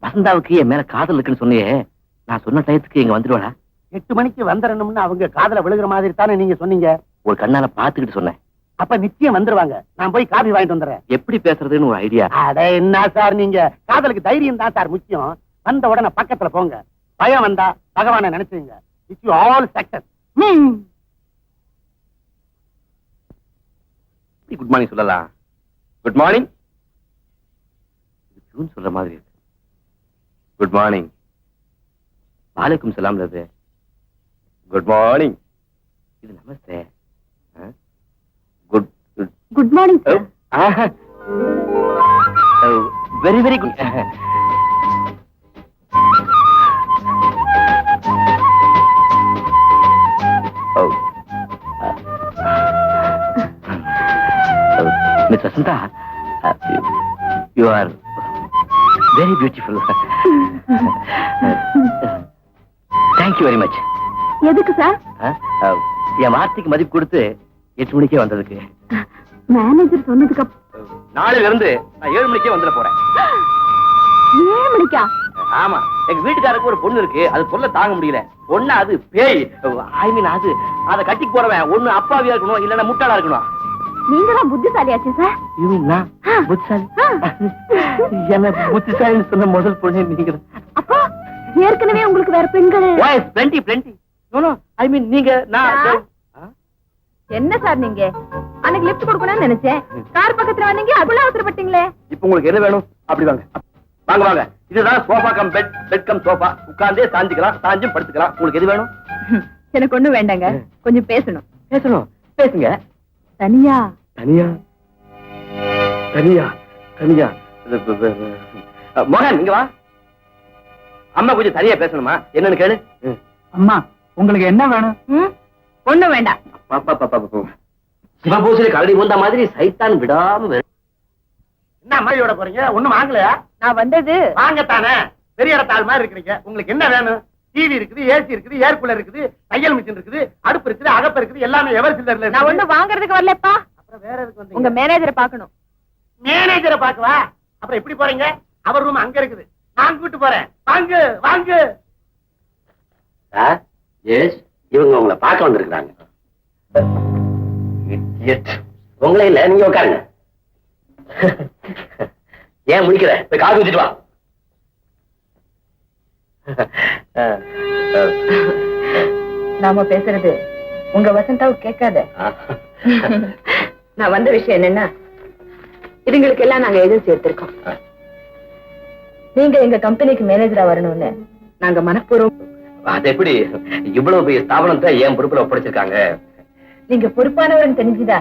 வசந்தாவுக்கு என் மேல காதல் இருக்குன்னு சொன்னியே, நான் சொன்ன டயத்துக்கு இங்க வந்துடுவாளா? 8 மணிக்கு வந்துடணும்னு அவங்க காதுல விழுகிற மாதிரி தானே நீங்க சொன்னீங்க. ஒரு கண்ணால பாத்துக்கிட்டு சொன்னேன். அப்ப நிச்சயம் வந்துருவாங்க. நான் போய் காபி வாங்கிட்டு வந்துடுறேன். எப்படி பேசுறதுன்னு ஒரு ஐடியா. அட என்ன சார், நீங்க காதலுக்கு தைரியம் தான் சார் முக்கியம். வந்த உடனே பக்கத்துல போங்க. பயம் வந்தா பகவானை நினைச்சுங்க. It's all success. Good morning சொல்லலாம். Good morning. ஜூன் சொல்ற மாதிரி இருக்கு. Good morning. வாலைக்கும் சலாம் லது. Good morning. இது நமஸ்தே. Good good morning sir. Very very good. Miss Vasantha, you are very beautiful. Thank you very much. எதுக்கு சார்? என் வார்த்தைக்கு மதிப்பு கொடுத்து 8 மணிக்கே வந்ததுக்கு. மேனேஜர் சொன்னதுக்கு நாளையில இருந்து நான் 7 மணிக்கே வந்துட போறேன். 7 மணிக்கா? ஆமா, எங்க வீட்டுக்காரருக்கு ஒரு பொண்ணு இருக்கு. அது சொல்ல தாங்க முடியல. பொண்ணு அது பேய். ஐ மீன் அது அத கட்டிக்கு போறவன் ஒண்ணு அப்பாவியா இருக்கணும், இல்லன்னா முட்டாளா இருக்கணும். நீங்க தான் புத்திசாலியாச்சு சார். புத்திசாலி? என்ன புத்திசாலின்னு சொன்ன முதல் பொண்ணு நீங்க. அப்போ ஏற்கனவே உங்களுக்கு வேற பெண்கள்? Plenty plenty. ஐ மீன் நீங்க நான் என்ன சார் நீங்க அன்னைக்கு லிஃப்ட் கொடுக்கணும்னு நினைச்சேன். கார் பக்கத்துல வந்தீங்க, அவ்வளவு அவசரப்பட்டீங்களே. இப்ப உங்களுக்கு என்ன வேணும்? அப்படி வாங்க வாங்க வாங்க. இதுதான் sofa cum bed, bed cum sofa. உட்கார்ந்தே சாஞ்சிக்கலாம், சாஞ்சும் படுத்துக்கலாம். உங்களுக்கு எது வேணும்? எனக்கு ஒண்ணும் வேண்டாங்க, கொஞ்சம் பேசணும். பேசணும்? பேசுங்க. தனியா? தனியா தனியா தனியா. மோகன் இங்க வா. அம்மா கொஞ்சம் தனியா பேசணுமா? என்னன்னு கேளு. அம்மா, உங்களுக்கு என்ன வேணும்? ஒண்ணும் வேண்டாம். சிவபூசலி கரடி வந்த மாதிரி சைத்தான் விடாம என்ன அம்மாயோட போறீங்க? ஒண்ணும் வாங்கலையா? நான் வந்தது வாங்கத்தானே. பெரிய இடத்தாள் மாதிரி இருக்கிறீங்க. உங்களுக்கு என்ன வேணும்? டிவி இருக்குது, ஏசி இருக்குது, ஏர் கூலர் இருக்குது, தையல் மிஷின் இருக்குது, அடுப்பு இருக்குது, அகப்பு இருக்குது, எல்லாமே எவர் சில்லர்ல. நான் ஒண்ணும் வாங்குறதுக்கு வரலப்பா. அப்புறம் வேற எதுக்கு வந்தீங்க? உங்க மேனேஜரை பார்க்கணும். மேனேஜரை பாக்கவா? அப்புறம் எப்படி போறீங்க? அவர் ரூம் அங்க இருக்குது, நான் கூட்டு போறேன். வாங்க வாங்க. எஸ், இவங்க உங்களை பார்க்க வந்திருக்காங்க. உங்களே இல்ல, நீங்க உட்காருங்க. ஏன் முடிக்கிற? போய் காஃபி ஊத்திட்டு வா. நாம பேசுறது உங்க வசந்தாவுக்கு கேட்காத. நான் வந்த விஷயம் என்னன்னா, இதுங்களுக்கு எல்லாம் நாங்க ஏஜென்சி எடுத்திருக்கோம். நீங்க எங்க கம்பெனிக்கு மேனேஜரா வரணும்னு நாங்க மனப்பூர்வம். அது எப்படி? இவ்வளவு பெரிய ஸ்தாபனத்தை என் பொறுப்புல ஒப்படைச்சிருக்காங்க. நீங்க பொறுப்பானவர்னு தெரிஞ்சுதா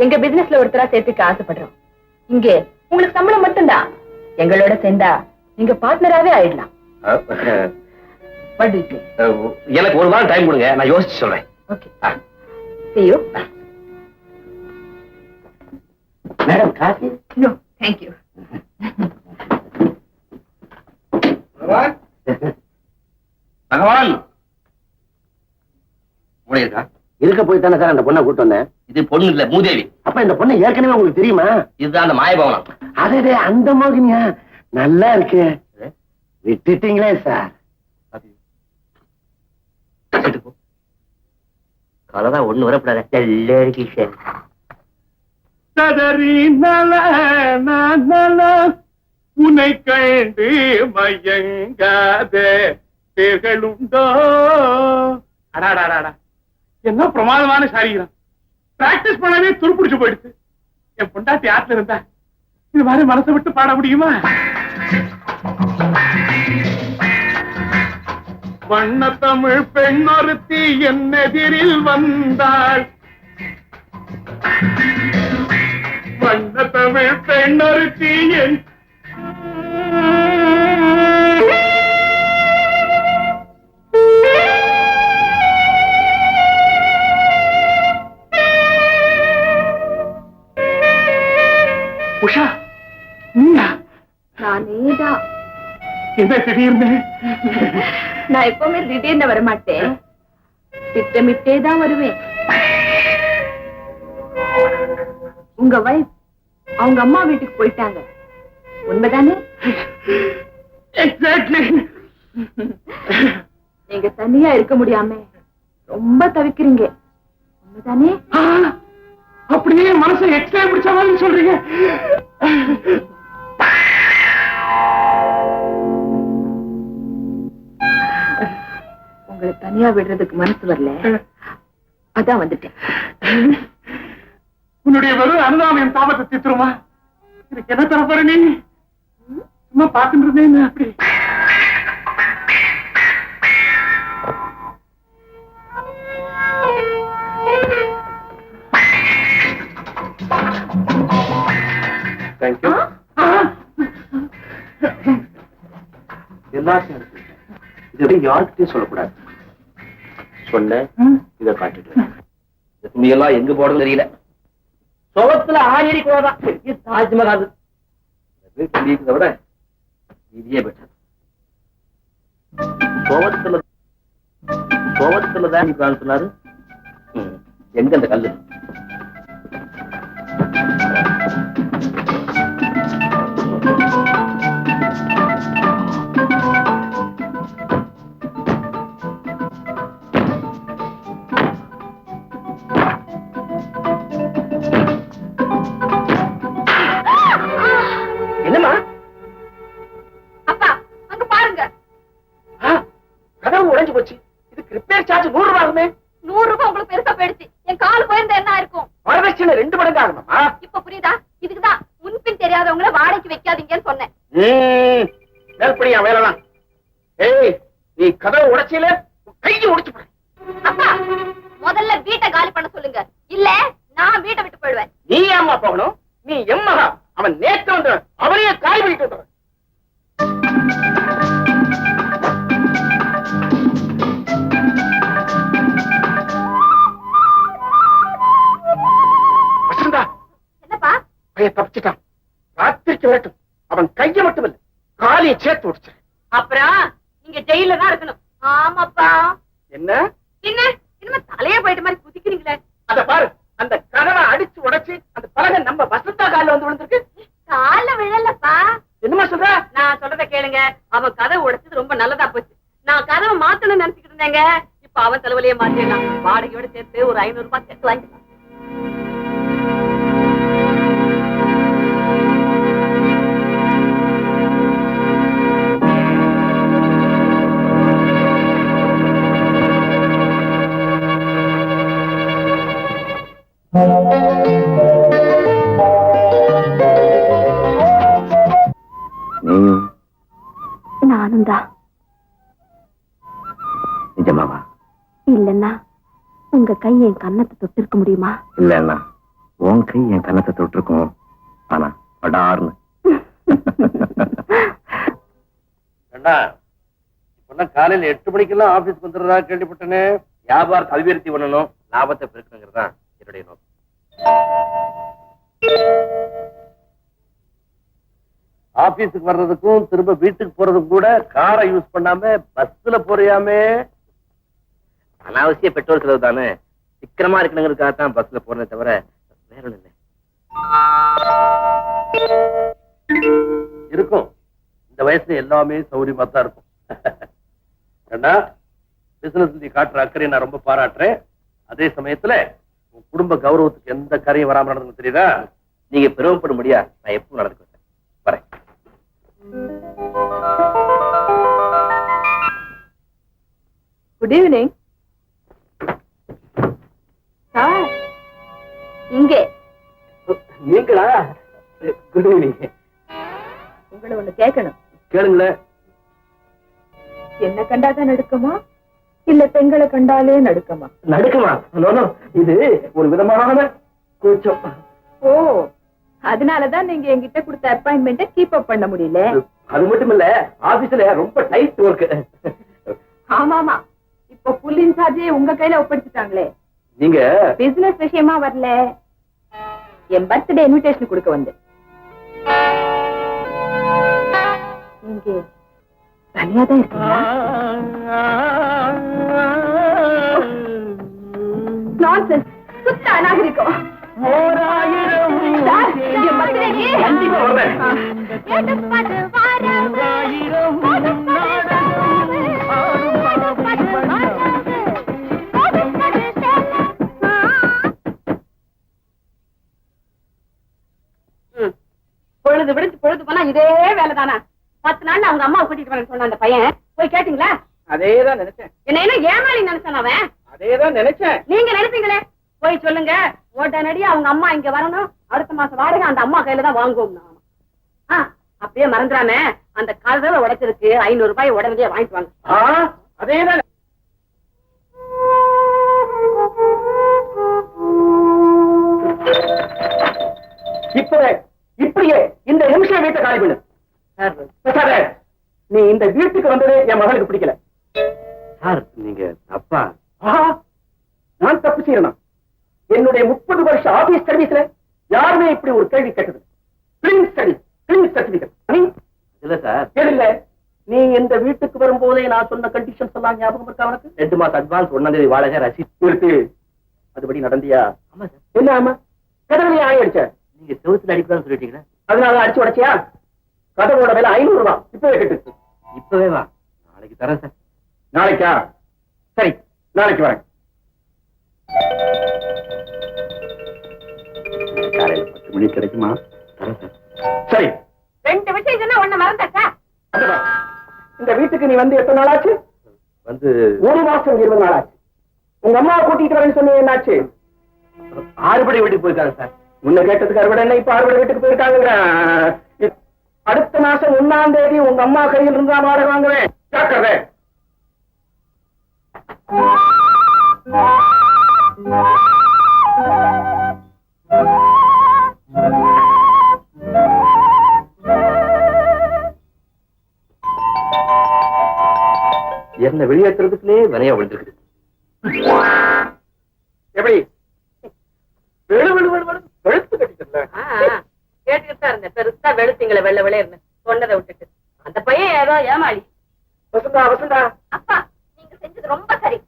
எங்க பிசினஸ்ல ஒருத்தரா சேர்த்துக்க ஆசைப்படுறோம். இங்க உங்களுக்கு சம்பளம் மட்டும்தான். எங்களோட சேர்ந்தா நீங்க பார்ட்னராவே ஆயிடலாம். What do you think? எனக்கு ஒரு வாரம் டைம் கொடுங்க, நான் யோசிச்சு சொல்றேன். Okay. See you. Madam coffee? No, thank you. பகவான் இருக்கா? இருக்க போய் தானே சார் அந்த பொண்ணை கூட்டு வந்தேன். இது பொண்ணு இல்ல, மூதேவி. அப்ப இந்த பொண்ணு ஏற்கனவே உங்களுக்கு தெரியுமா? இதுதான் அந்த மாயபவனம். அதே அந்த மோகினியா? நல்லா இருக்கு. விட்டுட்டீங்களே சார். கலரா ஒண்ணு வரப்படாத. உன்னை கண்டு மயங்காதே பேர்களுண்டோ. அடாடாடா, என்ன பிரமாதமான சாரீரம். பிராக்டிஸ் பண்ணவே துருப்பிடிச்சு போயிடுச்சு. என் பொண்டாட்டி ஆத்துல இருந்தா இது மாதிரி மனசை விட்டு பாட முடியுமா? வண்ண தமிழ் பெண் ஒருத்தி என் எதிரில் வந்தாள். வண்ண தமிழ் பெண்ணொருத்தி என் உஷா, நீயா? நானேதான். என்ன திடீர்னு? நான் எப்பவுமே திடீர்னு வரமாட்டேன், திட்டமிட்டே தான் வருவேன். உங்க வைஃப் அவங்க அம்மா வீட்டுக்கு போயிட்டாங்க, உண்மைதானே? எக்ஸாக்ட்லி. நீங்க தனியா இருக்க முடியாம ரொம்ப தவிக்கிறீங்க, உண்மைதானே? அப்படியே மனசை எக்ஸ்ட்ரா பிடிச்ச மாதிரி சொல்றீங்க. உங்களை தனியா விடுறதுக்கு மனசு வரல, அதான் வந்துட்டேன். உன்னுடைய வெறும் அனுதாபம் என் தாபத்தை தீத்துருமா? எனக்கு என்ன தரப்போற நீ? சும்மா பார்த்துட்டு இருந்தேன். அப்படி தேங்க்யூ. எல்லாத்தையும் இது யாருக்கிட்டையும் சொல்லக்கூடாது. சொன்ன இதை காட்டிட்டு இந்த துணியெல்லாம் எங்க போறது தெரியல. சோகத்துல ஆயிரி கூடதான் தாஜ்மஹால் வீட்டு நீக்கிறத விட இதே பெற்றது. சோகத்துலதான் சொன்னாரு. எங்க அந்த கல்லு? என்னம்மா? அப்பா அங்க பாருங்க. கதவு உடைஞ்சு போச்சு. இதுக்கு ரிப்பேர் சார்ஜ் 100 ரூபாய் ஆகுமே. 100 ரூபாய் உங்களுக்கு பெருசா போயிடுச்சு. என் கால் போயிருந்தா என்ன இருக்கும்? வரதட்சணை 2 மடங்கு ஆகணுமா? இப்ப புரியுதா? இதுக்குதான் முன்பின் தெரியாதவங்கள வாடகைக்கு வைக்காதீங்கன்னு சொன்னேன். மேல்படியா வேலைதான். ஏய், நீ கதவை உடைச்சில கையை உடைச்சு போற. அப்பா முதல்ல வீட்டை காலி பண்ண சொல்லுங்க, இல்ல நான் வீட்டை விட்டு போயிடுவேன். நீ ஏம்மா போகணும்? நீ எம்மகா. அவன் நேற்று வந்து அவரையே காய் பண்ணிட்டு வந்தவன். வசந்தா, என்னப்பா? பையன் தப்பிச்சிட்டான். ராத்திரிக்கு வரட்டும். அவன் கையை மட்டும் இல்ல, காலியை சேர்த்து உடைச்சு. அப்புறம் நீங்க ஜெயில தான் இருக்கணும். ஆமாப்பா. என்ன என்ன இனிமே தலையே போயிட்ட மாதிரி குதிக்கிறீங்களே? அத பாரு, அந்த கதவை அடிச்சு உடைச்சு அந்த பலகை நம்ம வசந்தா காலில் வந்து விழுந்திருக்கு. கால விழலப்பா. என்னமா சொல்ற? நான் சொல்றத கேளுங்க. அவன் கதவை உடைச்சது ரொம்ப நல்லதா போச்சு. நான் கதவை மாத்தணும்னு நினைச்சுக்கிட்டு இருந்தேங்க. இப்ப அவன் தலைவலியே மாத்திடலாம். வாடகையோட சேர்த்து ஒரு 500 ரூபாய் சேர்த்து வாங்கிக்கலாம். நானும் தான். நிஜமாவா? இல்லன்னா உங்க கை என் கன்னத்தை தொட்டு இருக்க முடியுமா? இல்லன்னா உன் கை என் கன்னத்தை தொட்டிருக்கும். ஆனா படார்னு. இப்பெல்லாம் காலையில 8 மணிக்கெல்லாம் ஆபீஸ்க்கு வந்துடுறதா கேள்விப்பட்டேனே. வியாபாரத்தை அபிவிருத்தி பண்ணணும், லாபத்தை பெருக்கணுங்கிறது தான் என்னுடைய நோக்கம். ஆபீஸுக்கு வர்றதுக்கும் திரும்ப வீட்டுக்கு போறதுக்கும் கூட காரை யூஸ் பண்ணாம பஸ்ல போறியாமே. அனாவசிய பெட்ரோல் செலவு தானே. சிக்கனமா இருக்கணுங்கிறதுக்காக தான் பஸ்ல போறதே தவிர வேற ஒண்ணும் இல்லை. இருக்கும். இந்த வயசுல எல்லாமே சௌரியமா தான் இருக்கும். ஏன்னா பிசினஸ் நீ காட்டுற அக்கறையை நான் ரொம்ப பாராட்டுறேன். அதே சமயத்துல உன் குடும்ப கௌரவத்துக்கு எந்த கரையும் வராம நடந்து தெரியுதா? நீங்க பெருமைப்பட முடியா? நான் எப்பவும் நடந்துக்குவேன். வரேன். Good evening sir. இங்கே நீங்களா? Good evening. உங்களை ஒண்ணு கேட்கணும். கேளுங்களேன். என்ன கண்டாதான் நடுக்கமா, இல்ல பெண்களை கண்டாலே நடுக்கமா? நடுக்கமா? இது ஒரு விதமான கொஞ்சம். ஓ, அதனாலதான் நீங்க என்கிட்ட கொடுத்த அப்பாயின்மெண்ட்டை கீப் அப் பண்ண முடியல. அது மட்டும் இல்ல, ஆபீஸ்ல ரொம்ப டைட் ஒர்க். ஆமாமா, இப்போ புல் இன்சார்ஜே உங்க கையில ஒப்படைச்சிட்டாங்களே. நீங்க பிசினஸ் விஷயமா வரல, என் பர்த்டே இன்விடேஷன் கொடுக்க வந்து. நீங்க தனியா தான் இருக்கீங்களா? நான்சென்ஸ், சுத்த அநாகரிகம். சார், என் birthday-க்கு கண்டிப்பா வர்றேன். பொழுது விடுச்சு பொழுது போனா இதே வேலைதானா? 10 நாள்ல அவங்க அம்மாவை கூட்டிட்டு வரேன்னு சொன்ன அந்த பையன் போய் கேட்டீங்களா? அதேதான் நினைச்சேன், என்ன ஏமாளி நினைச்சான் அவன். அதேதான் நினைச்சேன். நீங்க நினைப்பீங்களே, போய் சொல்லுங்க உடனடி அவங்க அம்மா இங்க வரணும், அடுத்த மாசம் வாடகை அந்த அம்மா கையில தான் வாங்குவோம். அப்படியே மறந்துடாம அந்த கதவை உடைச்சிருக்கு 500 ரூபாய் உடனடியே வாங்கிட்டு வாங்க. அதேதான். இப்பவே இப்படியே இந்த நிமிஷம் வீட்டை காலி பண்ணு. பேசாத. நீ இந்த வீட்டுக்கு வந்ததே என் மகளுக்கு பிடிக்கல. சார் நீங்க அப்பா ஆஹா, நான் தப்பு செய்யணும். என்னுடைய 30 வருஷ ஆபீஸ் சர்வீஸ்ல யாருமே இப்படி ஒரு கேள்வி கேட்டது. Clean study, clean certificate. இல்ல சார், இல்ல, நீ இந்த வீட்டுக்கு வரும்போதே நான் சொன்ன கண்டிஷன்ஸ் எல்லாம் ஞாபகம் இருக்கா உனக்கு? 2 மாசம் அட்வான்ஸ் 1ஆம் தேதி வாடகை ரசீது இருக்கு. அதுபடி நடந்தியா? ஆமா சார். என்ன ஆமா? கதவுலயே ஆணி அடிச்ச. நீங்க செவுத்துல அடிப்பதான்னு சொல்லிட்டீங்களா? அதனால அடிச்சு உடைச்சியா? கதவோட விலை 500 ரூபாய். இப்பவே கட்டு. இப்பவே வா, நாளைக்கு தரேன் சார். நாளைக்கா? சரி, நாளைக்கு வரேன். காலையில 10 மணிக்கு கிடைக்குமா? தரேன் சார். சரி, 2 விஷயம் சொன்னா ஒண்ணு மறந்தாச்சா? அதுதான். இந்த வீட்டுக்கு நீ வந்து எத்தனை நாள் ஆச்சு? வந்து 1 மாசம் 20 நாள் ஆச்சு. உங்க அம்மாவை கூட்டிட்டு வரேன்னு சொன்னீங்க, என்னாச்சு? 6 படி வீட்டுக்கு போயிருக்காங்க சார். முன்ன கேட்டதுக்கு அறுபடை என்ன, இப்ப 6 வீட்டுக்கு போயிருக்காங்க. அடுத்த மாசம் 1ஆம் தேதி உங்க அம்மா கையில் இருந்தா வாடகை வாங்குவேன். ஜாக்கிரதை. என்ன வெளியேற்றுறதுக்குள்ளே வினையா விழுந்துருக்கு. எப்படி வெளு வெளு வெளு வெளு வெளுத்து கட்டிக்கல. கேட்டுக்கிட்டு தான் இருந்தேன், பெருசா வெளுத்தீங்களே வெள்ளை வெளையர்னு சொன்னதை விட்டுட்டு. அந்த பையன் ஏதோ ஏமாளி. வசந்தா, வசந்தா, அப்பா, நீங்க செஞ்சது ரொம்ப சரி.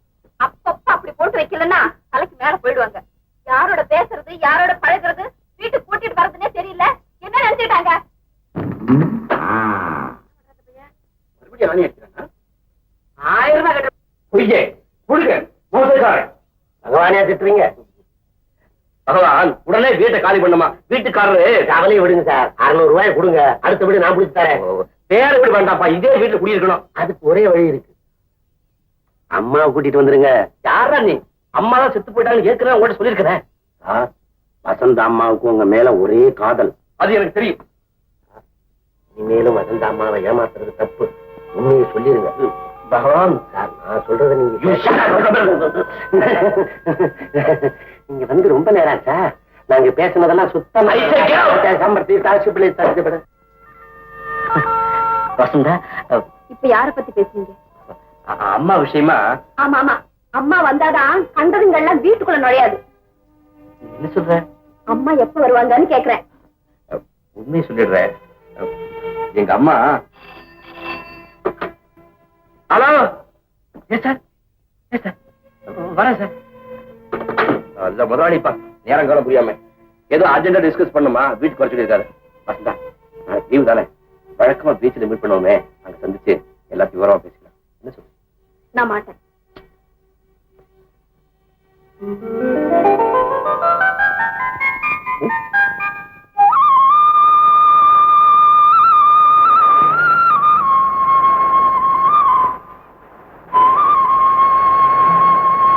அப்பப்ப அப்படி போட்டு வைக்கலன்னா தலைக்கு மேல போயிடுவாங்க. யாரோட பேசுறது, யாரோட பழகுறது, வீட்டுக்கு கூட்டிட்டு வர்றதுன்னே தெரியல. என்ன நினைச்சுட்டாங்க? மறுபடியும் ஆணி அடிக்கிறாங்க. 1000 ரூபாய் கட்ட பொய்யே, புழுக, மோசக்காரன். பகவானே திட்டுறீங்க. பகவான் உடனே வீட்டை காலி பண்ணுமா? வீட்டுக்காரரு கவலையை விடுங்க சார், 600 ரூபாய் கொடுங்க, அடுத்தபடி நான் பிடிச்சு தரேன். வேற வீடு வேண்டாம்ப்பா, இதே வீட்டுல குடியிருக்கணும். அதுக்கு ஒரே வழி இருக்கு, அம்மாவை கூட்டிட்டு வந்துருங்க. யாரா நீ? அம்மா தான் செத்து போயிட்டாங்கன்னு ஏற்கனவே உங்கள்கிட்ட சொல்லியிருக்கிறேன். வசந்த அம்மாவுக்கு உங்க மேல ஒரே காதல். அது எனக்கு தெரியும். இனிமேலும் வசந்த அம்மாவை ஏமாத்துறது தப்பு, உண்மையை சொல்லிருங்க. பகவான் சார், நான் சொல்றத நீங்க வந்து ரொம்ப நேரம் சார். நாங்க பேசினதெல்லாம் சுத்தமா வசந்தா. இப்ப யார பத்தி பேசுறீங்க? அம்மா விஷயமா? ஆமா ஆமா, அம்மா வந்தாதான் கண்டதுங்கெல்லாம் வீட்டுக்குள்ள நுழையாது. என்ன சொல்ற? அம்மா எப்ப வருவாங்கன்னு கேக்குறேன். உண்மையை சொல்லிடுறேன். எங்க அம்மா. Hello, yes sir, yes sir, வரேன் சார். அல்ல முதலாளிப்பா, நேரம் காலம் புரியாம ஏதோ அர்ஜென்டா டிஸ்கஸ் பண்ணுமா, வீட்டுக்கு வர சொல்லியிருக்காரு. வசந்தா, நாளைக்கு லீவு தானே, வழக்கமா பீச்சில் மீட் பண்ணுவோமே, அங்க சந்திச்சு எல்லாத்தையும் விவரமா பேசிக்கலாம். என்ன சொல்லு? நான் மாட்டேன்.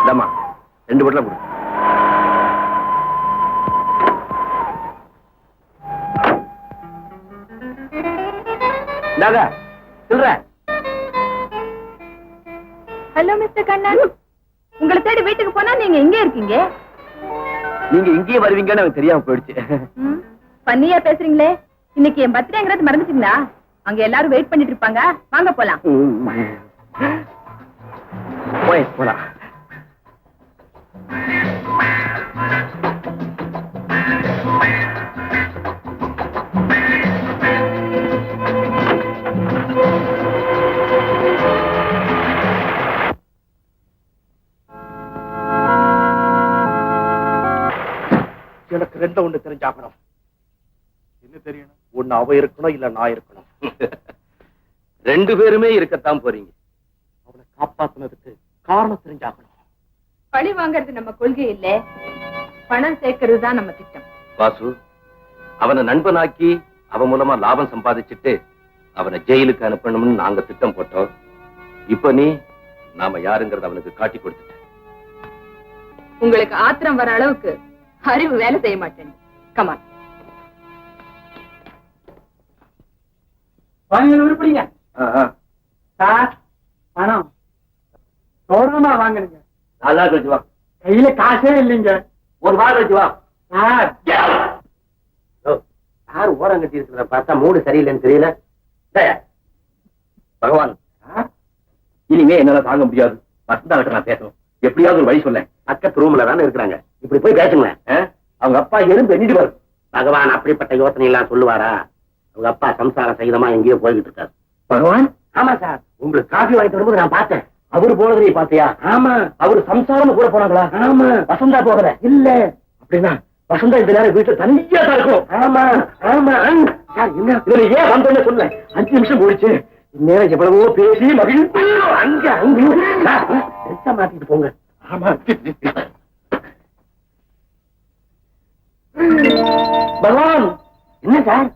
இந்தாம்மா, 2 பொட்டலம் கொடு. இந்தாங்க, சொல்றேன். ஹலோ மிஸ்டர் கண்ணன், உங்களை தேடி வீட்டுக்கு போனா நீங்க எங்க இருக்கீங்க? நீங்க இங்கேயே வருவீங்கன்னு எனக்கு தெரியாம போயிடுச்சு. பண்ணியா பேசுறீங்களே, இன்னைக்கு என் பர்த்டேங்கிறது மறந்துட்டீங்களா? அங்க எல்லாரும் வெயிட் பண்ணிட்டு இருப்பாங்க, வாங்க போலாம். போலாம். எனக்கு ரெண்டு ஒண்ணு தெரிஞ்சாகணும். என்ன தெரியணும்? ஒண்ணு அவ இருக்கணும், இல்ல நான் இருக்கணும். ரெண்டு பேருமே இருக்கத்தான் போறீங்க. அவனை காப்பாத்துனதுக்கு காரணம் தெரிஞ்சாகணும். பழி வாங்கறது நம்ம கொள்கை இல்ல, பணம் சேர்க்கறது தான் நம்ம திட்டம். வாசு, அவனை நண்பனாக்கி அவன் மூலமா லாபம் சம்பாதிச்சுட்டு அவனை ஜெயிலுக்கு அனுப்பணும்னு நாங்க திட்டம் போட்டோம். இப்ப நீ நாம யாருங்கிறத அவனுக்கு காட்டி கொடுத்துட்ட. உங்களுக்கு ஆத்திரம் வர அளவுக்கு அறிவு வேலை செய்ய மாட்டேன். கமான். உருப்படிங்க சார், பணம் சோழமா வாங்குறீங்க. நல்லா கழிச்சு வா. கையில காசே இல்லைங்க. ஒரு வாரம் கழிச்சு வா. சார் யார் ஓரம் கட்டி இருக்கிறத பார்த்தா மூடு சரியில்லைன்னு தெரியல. பகவான், இனிமே என்னால தாங்க முடியாது. வசந்தா கிட்ட நான் பேசணும். எப்படியாவது ஒரு வழி சொல்ல. பக்கத்து ரூம்ல தானே இருக்கிறாங்க, இப்படி போய் பேசுங்களேன். அவங்க அப்பா எறும்பு எண்ணிட்டு வரும். பகவான் அப்படிப்பட்ட யோசனை எல்லாம் சொல்லுவாரா? அவங்க அப்பா சம்சார சகிதமா எங்கேயோ போய்கிட்டு இருக்காரு. பகவான்? ஆமா சார், உங்களுக்கு காஃபி வாங்கிட்டு வரும்போது நான் பார்த்தேன். அவரு போனது நீ பாத்தியா? ஆமா. அவரு சம்சாரம் கூட போனாங்களா? ஆமா. வசந்தா போகல? இல்ல. அப்படின்னா வசந்தா இந்த நேரம் வீட்டுல தனியா தான் இருக்கும். ஆமா ஆமா. சார் என்ன இதுல ஏன் வந்தோன்னு சொல்ல. 5 நிமிஷம் போயிடுச்சு. இந்நேரம் எவ்வளவோ பேசி மகிழ்ச்சி. அங்க அங்க சார், ட்ரெஸ்ஸை மாத்திட்டு போங்க. ஆமா. பகவான், என்ன சார்?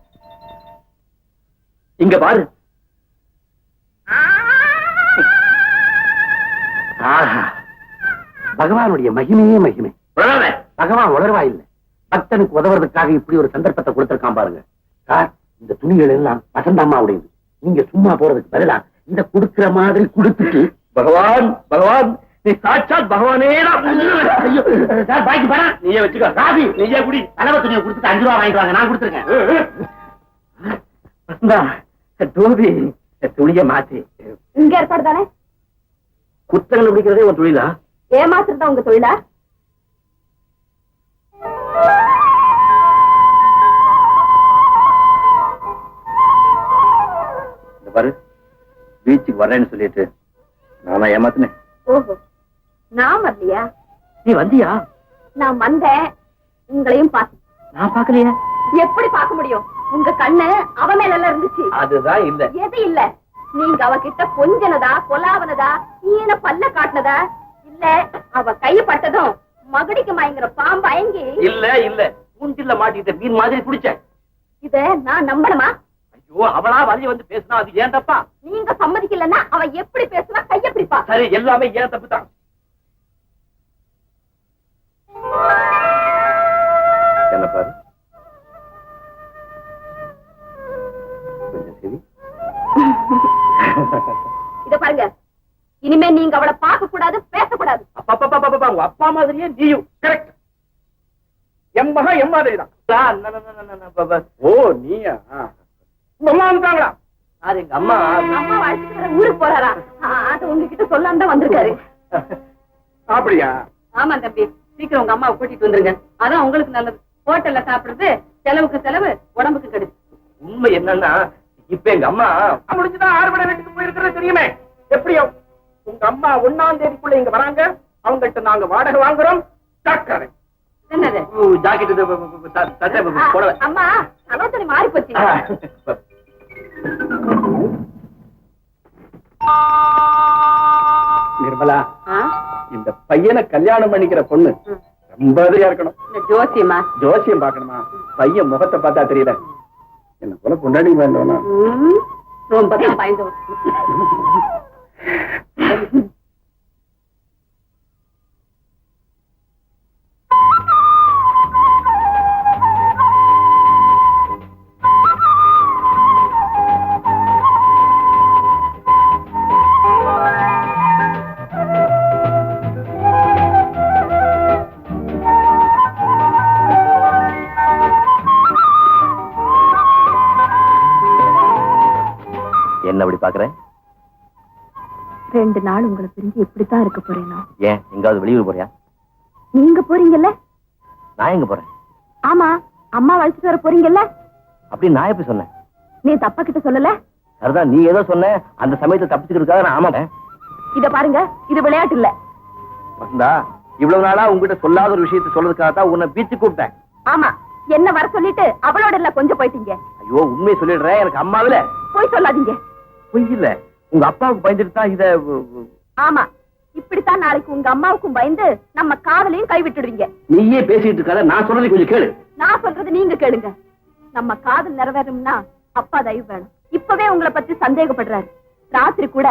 இங்க பாரு. ஆஹா, பகவானுடைய மகிமையே மகிமை. பகவான் உணர்வா இல்ல, பக்தனுக்கு உதவுறதுக்காக இப்படி ஒரு சந்தர்ப்பத்தை கொடுத்திருக்கான் பாருங்க. சார், இந்த துணிகள் எல்லாம் வசந்தம்மாவுடையது. நீங்க சும்மா போறதுக்கு பதிலா இந்த குடுக்கிற மாதிரி கொடுத்துட்டு. பகவான், பகவான், நீ சாட்சாத் பகவானே. ஐயோ சார், பாக்கி பணம் நீயே வச்சுக்கோ. ராபி, நீயே குடி. அளவு துணியை கொடுத்துட்டு 5 ரூபா வாங்கிட்டு வாங்க, நான் கொடுத்துருக்கேன். வசந்தா, டோபி துணிய மாத்தி. இங்க ஏற்பாடு தானே? குத்தங்கள் பிடிக்கிறதே ஒரு தொழிலா? ஏமாத்துறது தான் உங்க தொழிலா? இந்த பாரு, பீச்சுக்கு வரேன்னு சொல்லிட்டு நானா ஏமாத்தினேன்? ஓஹோ, நான் வரலையா? நீ வந்தியா? நான் வந்தேன், உங்களையும் பார்த்தேன். நான் பாக்கலையா? எப்படி பார்க்க முடியும்? உங்க கண்ணு அவ மேல எல்லாம் இருந்துச்சு. அதுதான் இல்ல. எது இல்ல? நீங்க அவகிட்ட கொஞ்சனதா, கொலாவனதா, ஈன பல்ல காட்டினதா? இல்ல, அவ கைய பட்டதும் மகடிக்கு மயங்குற பாம்பு அயங்கி? இல்ல இல்ல, பூஞ்சில்ல மாட்டிக்கிட்ட மீன் மாதிரி குடிச்சேன். இத நான் நம்பணுமா? ஐயோ, அவளா வழி வந்து பேசினா அது ஏன் தப்பா? நீங்க சம்மதிக்கலன்னா அவ எப்படி பேசுனா கைய பிடிப்பா? சரி, எல்லாமே ஏன் தப்பு தான். என்ன பாரு, கொஞ்சம் சரி. இத பாருங்க, இனிமே நீங்க அவளை பார்க்க கூடாது, பேசக்கூடாது. அப்பா, உங்க அப்பா மாதிரியே நீயும். கரெக்ட். என் மகன் என் மாதிரி தான். ஓ, நீயா? உங்க அம்மா வந்துட்டாங்களா? யாரு? எங்க அம்மா. அம்மா அழைச்சிட்டு வர ஊருக்கு போறாரா? அது உங்ககிட்ட சொல்லாம தான் வந்திருக்காரு. அப்படியா? ஆமா தம்பி, சீக்கிரம் உங்க அம்மாவை கூட்டிட்டு வந்துருங்க. அதான் உங்களுக்கு நல்லது. ஹோட்டல்ல சாப்பிடுறது செலவுக்கு செலவு, உடம்புக்கு கெடுது. உண்மை என்னன்னா, இப்ப எங்க அம்மா முடிஞ்சுதான் 6 மணி வீட்டுக்கு போயிருக்கிறது தெரியுமே. எப்படியோ உங்க அம்மா 1ஆம் தேதிக்குள்ள இங்க வராங்க. அவங்கள்ட்ட நாங்க வாடகை வாங்குறோம். டாக்டர் என்னது? ஜாக்கெட் போடவே. அம்மா, ஆலோசனை மாறி போச்சு. நிர்மலா, ஆ? இந்த பையனை கல்யாணம் பண்ணிக்கிற பொண்ணு ரொம்ப அதிகா இருக்கணும். இந்த ஜோசியமா? ஜோசியம் பார்க்கணுமா? பையன் முகத்தை பார்த்தா தெரியல. என்ன போல பொண்டாடி வேண்டாம். ரொம்ப தான் பயந்து. அப்படி பாக்குறேன்? 2 நாள் உங்களை பிரிஞ்சு இப்படித்தான் இருக்க போறேனா? ஏன் எங்காவது வெளியூர் போறியா? நீங்க போறீங்கல்ல? நான் எங்க போறேன்? ஆமா, அம்மா அழைச்சிட்டு வர போறீங்கல்ல? அப்படி நான் எப்படி சொன்னேன்? நீ தப்பா கிட்ட சொல்லல? அதுதான் நீ ஏதோ சொன்ன, அந்த சமயத்தை தப்பிச்சுக்கிறதுக்காக நான் ஆமாட்டேன். இத பாருங்க, இது விளையாட்டு இல்ல. வசந்தா, இவ்வளவு நாளா உங்ககிட்ட சொல்லாத ஒரு விஷயத்தை சொல்றதுக்காக தான் உன்னை பீச்சு கூப்பிட்டேன். ஆமா, என்ன வர சொல்லிட்டு அவளோட இல்ல கொஞ்சம் போயிட்டீங்க. ஐயோ, உண்மையை சொல்லிடுறேன், எனக்கு அம்மாவில போய் சொல்லாதீங்க. பொய் இல்ல, உங்க அப்பாவுக்கு பயந்துட்டு தான் இத. ஆமா, இப்படித்தான் நாளைக்கு உங்க அம்மாவுக்கும் பயந்து நம்ம காதலையும் கைவிட்டுடுவீங்க. நீயே பேசிட்டு இருக்காத, நான் சொல்றது கொஞ்சம் கேளு. நான் சொல்றது நீங்க கேளுங்க. நம்ம காதல் நிறைவேறும்னா அப்பா தயவு வேணும். இப்பவே உங்களை பத்தி சந்தேகப்படுறாரு. ராத்திரி கூட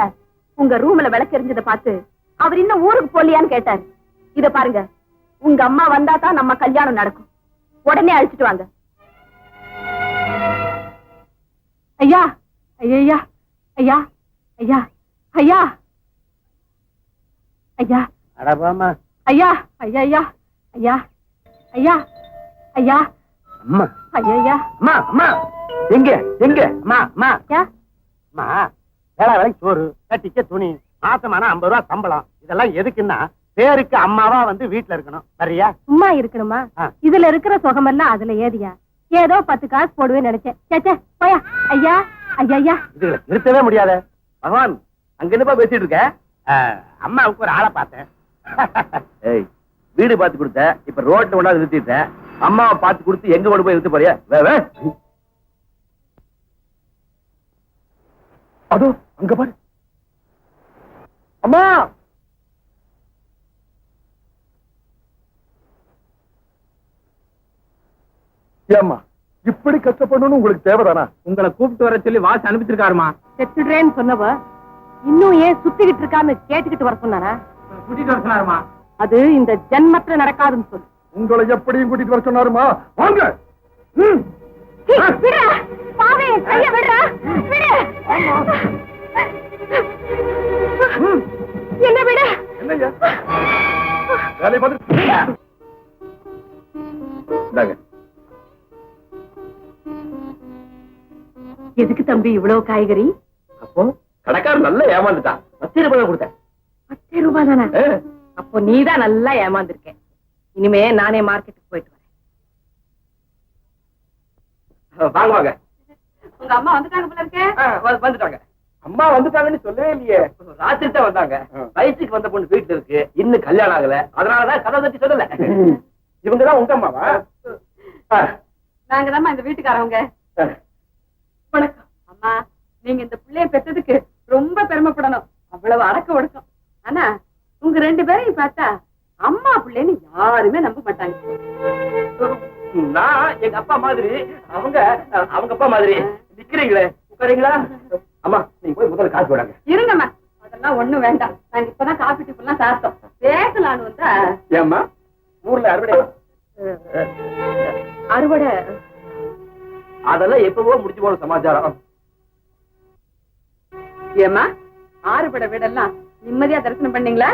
உங்க ரூம்ல விளக்கு எரிஞ்சதை பார்த்து அவர் இன்னும் ஊருக்கு போலியான்னு கேட்டாரு. இத பாருங்க, உங்க அம்மா வந்தா தான் நம்ம கல்யாணம் நடக்கும். உடனே அழைச்சிட்டு வாங்க. ஐயா, ஐயா, ஐயா, ஐயா, ஐயா, ஐயா, அடபாமா ஐயா, ஐயா, ஐயா, ஐயா, ஐயா, ஐயா, அம்மா, ஐயா, அம்மா, அம்மா, எங்க எங்க அம்மா, அம்மா, ஐயா. அம்மா, வேலைக்கு சோறு, கட்டிக்க துணி, மாசமான 50 ரூபாய் சம்பளம். இதெல்லாம் எதுக்குன்னா பேருக்கு அம்மாவா வந்து வீட்டுல இருக்கணும். சரியா? சும்மா இருக்கணுமா? இதுல இருக்கிற சுகமெல்லாம் அதுல ஏதியா? ஏதோ 10 காசு போடுவேன்னு நினைச்சேன். சேச்சே, போயா. ஐயா, ஐயா, ஐயா. இதுல நிறுத்தவே முடியாத. பகவான், அங்க என்னப்பா பேசிட்டு இருக்க? அம்மாவுக்கு ஒரு ஆளை பார்த்தேன். ஏய், வீடு பார்த்து கொடுத்த, இப்ப ரோட்ல கொண்டாந்து நிறுத்திட்ட. அம்மாவை பார்த்து கொடுத்து எங்க கொண்டு போய் நிறுத்த போறியா? வே அதோ அங்க பாரு. அம்மா, ஏம்மா இப்படி கஷ்டப்படணும்னு உங்களுக்கு தேவைதானா? உங்களை கூப்பிட்டு வர சொல்லி வாசி அனுப்பிச்சிருக்காருமா. செத்துடுறேன்னு சொன்னவ இன்னும் ஏன் சுத்திக்கிட்டு இருக்கான்னு கேட்டுக்கிட்டு வர சொன்னாரா? கூட்டிட்டு வர சொன்னாருமா. அது இந்த ஜென்மத்துல நடக்காதுன்னு சொல்லு. உங்களை எப்படியும் கூட்டிட்டு வர சொன்னாருமா? வாங்க. என்ன விட? என்னங்க வேலையை பார்த்து எதுக்கு தம்பி இவ்வளவு காய்கறி? அப்போ கடைக்காரர் நல்லா ஏமாந்துட்டான். 10 ரூபாய் கொடுத்தேன். 10 ரூபாய் தானே? அப்போ நீதான் நல்லா ஏமாந்துருக்க. இனிமே நானே மார்க்கெட்டுக்கு போயிட்டு வரேன். வாங்க வாங்க. உங்க அம்மா வந்துட்டாங்க போல இருக்கே. வந்துட்டாங்க. அம்மா வந்துட்டாங்கன்னு சொல்லவே இல்லையே. ராத்திரி தான் வந்தாங்க. வயசுக்கு வந்த பொண்ணு வீட்டுல இருக்கு, இன்னும் கல்யாணம் ஆகல. அதனாலதான் கதை தட்டி சொல்லல. இவங்கதான் உங்க அம்மாவா? நாங்க தான் இந்த வீட்டுக்காரவங்க. வணக்கம் அம்மா. நீங்க இந்த பிள்ளைய பெற்றதுக்கு ரொம்ப பெருமைப்படணும். அவ்வளவு அடக்க ஒடுக்கம். ஆனா உங்க 2 பேரையும் பார்த்தா அம்மா பிள்ளைன்னு யாருமே நம்ப மாட்டாங்க. நான் எங்க அப்பா மாதிரி, அவங்க அவங்க அப்பா மாதிரி. நிக்கிறீங்களே, உட்காரீங்களா? அம்மா, நீங்க போய் முதல்ல காசு போடாங்க. இருங்கம்மா, அதெல்லாம் ஒண்ணும் வேண்டாம். நாங்க இப்பதான் காபி டிஃபன்லாம் சாப்பிட்டோம். பேசலான்னு வந்தா. ஏம்மா, ஊர்ல அறுவடை அறுவடை அதெல்லாம் எப்பவோ முடிச்சு போன சமாச்சாரம். ஏமா, ஆறுபடை வீடெல்லாம் நிம்மதியா தரிசனம் பண்ணீங்களா?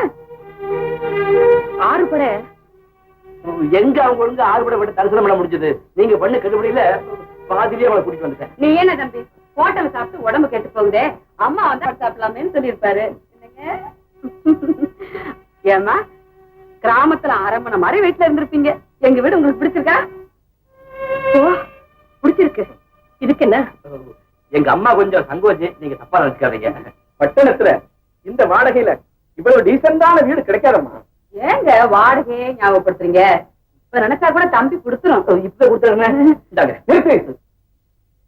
ஆறுபடை எங்க அவங்க ஒழுங்கு ஆறுபடை விட தரிசனம் பண்ண முடிஞ்சது? நீங்க பண்ண கட்டுப்படியில பாதிலேயே அவளை கூட்டிட்டு வந்துட்டேன். நீ என்ன தம்பி, ஹோட்டல் சாப்பிட்டு உடம்பு கெட்டு போகுதே, அம்மா வந்தா சாப்பிடலாமேன்னு சொல்லியிருப்பாரு. ஏமா, கிராமத்துல அரமணை மாதிரி வீட்டுல இருந்திருப்பீங்க. எங்க வீடு உங்களுக்கு பிடிச்சிருக்கா? ஓ, பிடிச்சிருக்கு. இதுக்கு என்ன? எங்க அம்மா கொஞ்சம் சங்கோஜி, நீங்க தப்பா நினைச்சுக்காதீங்க. பட்டணத்துல இந்த வாடகையில இவ்வளவு டீசென்டான வீடு கிடைக்காதம்மா. ஏங்க வாடகையே ஞாபகப்படுத்துறீங்க? இப்ப நினைச்சா கூட தம்பி கொடுத்துரும். இப்ப கொடுத்துருங்க.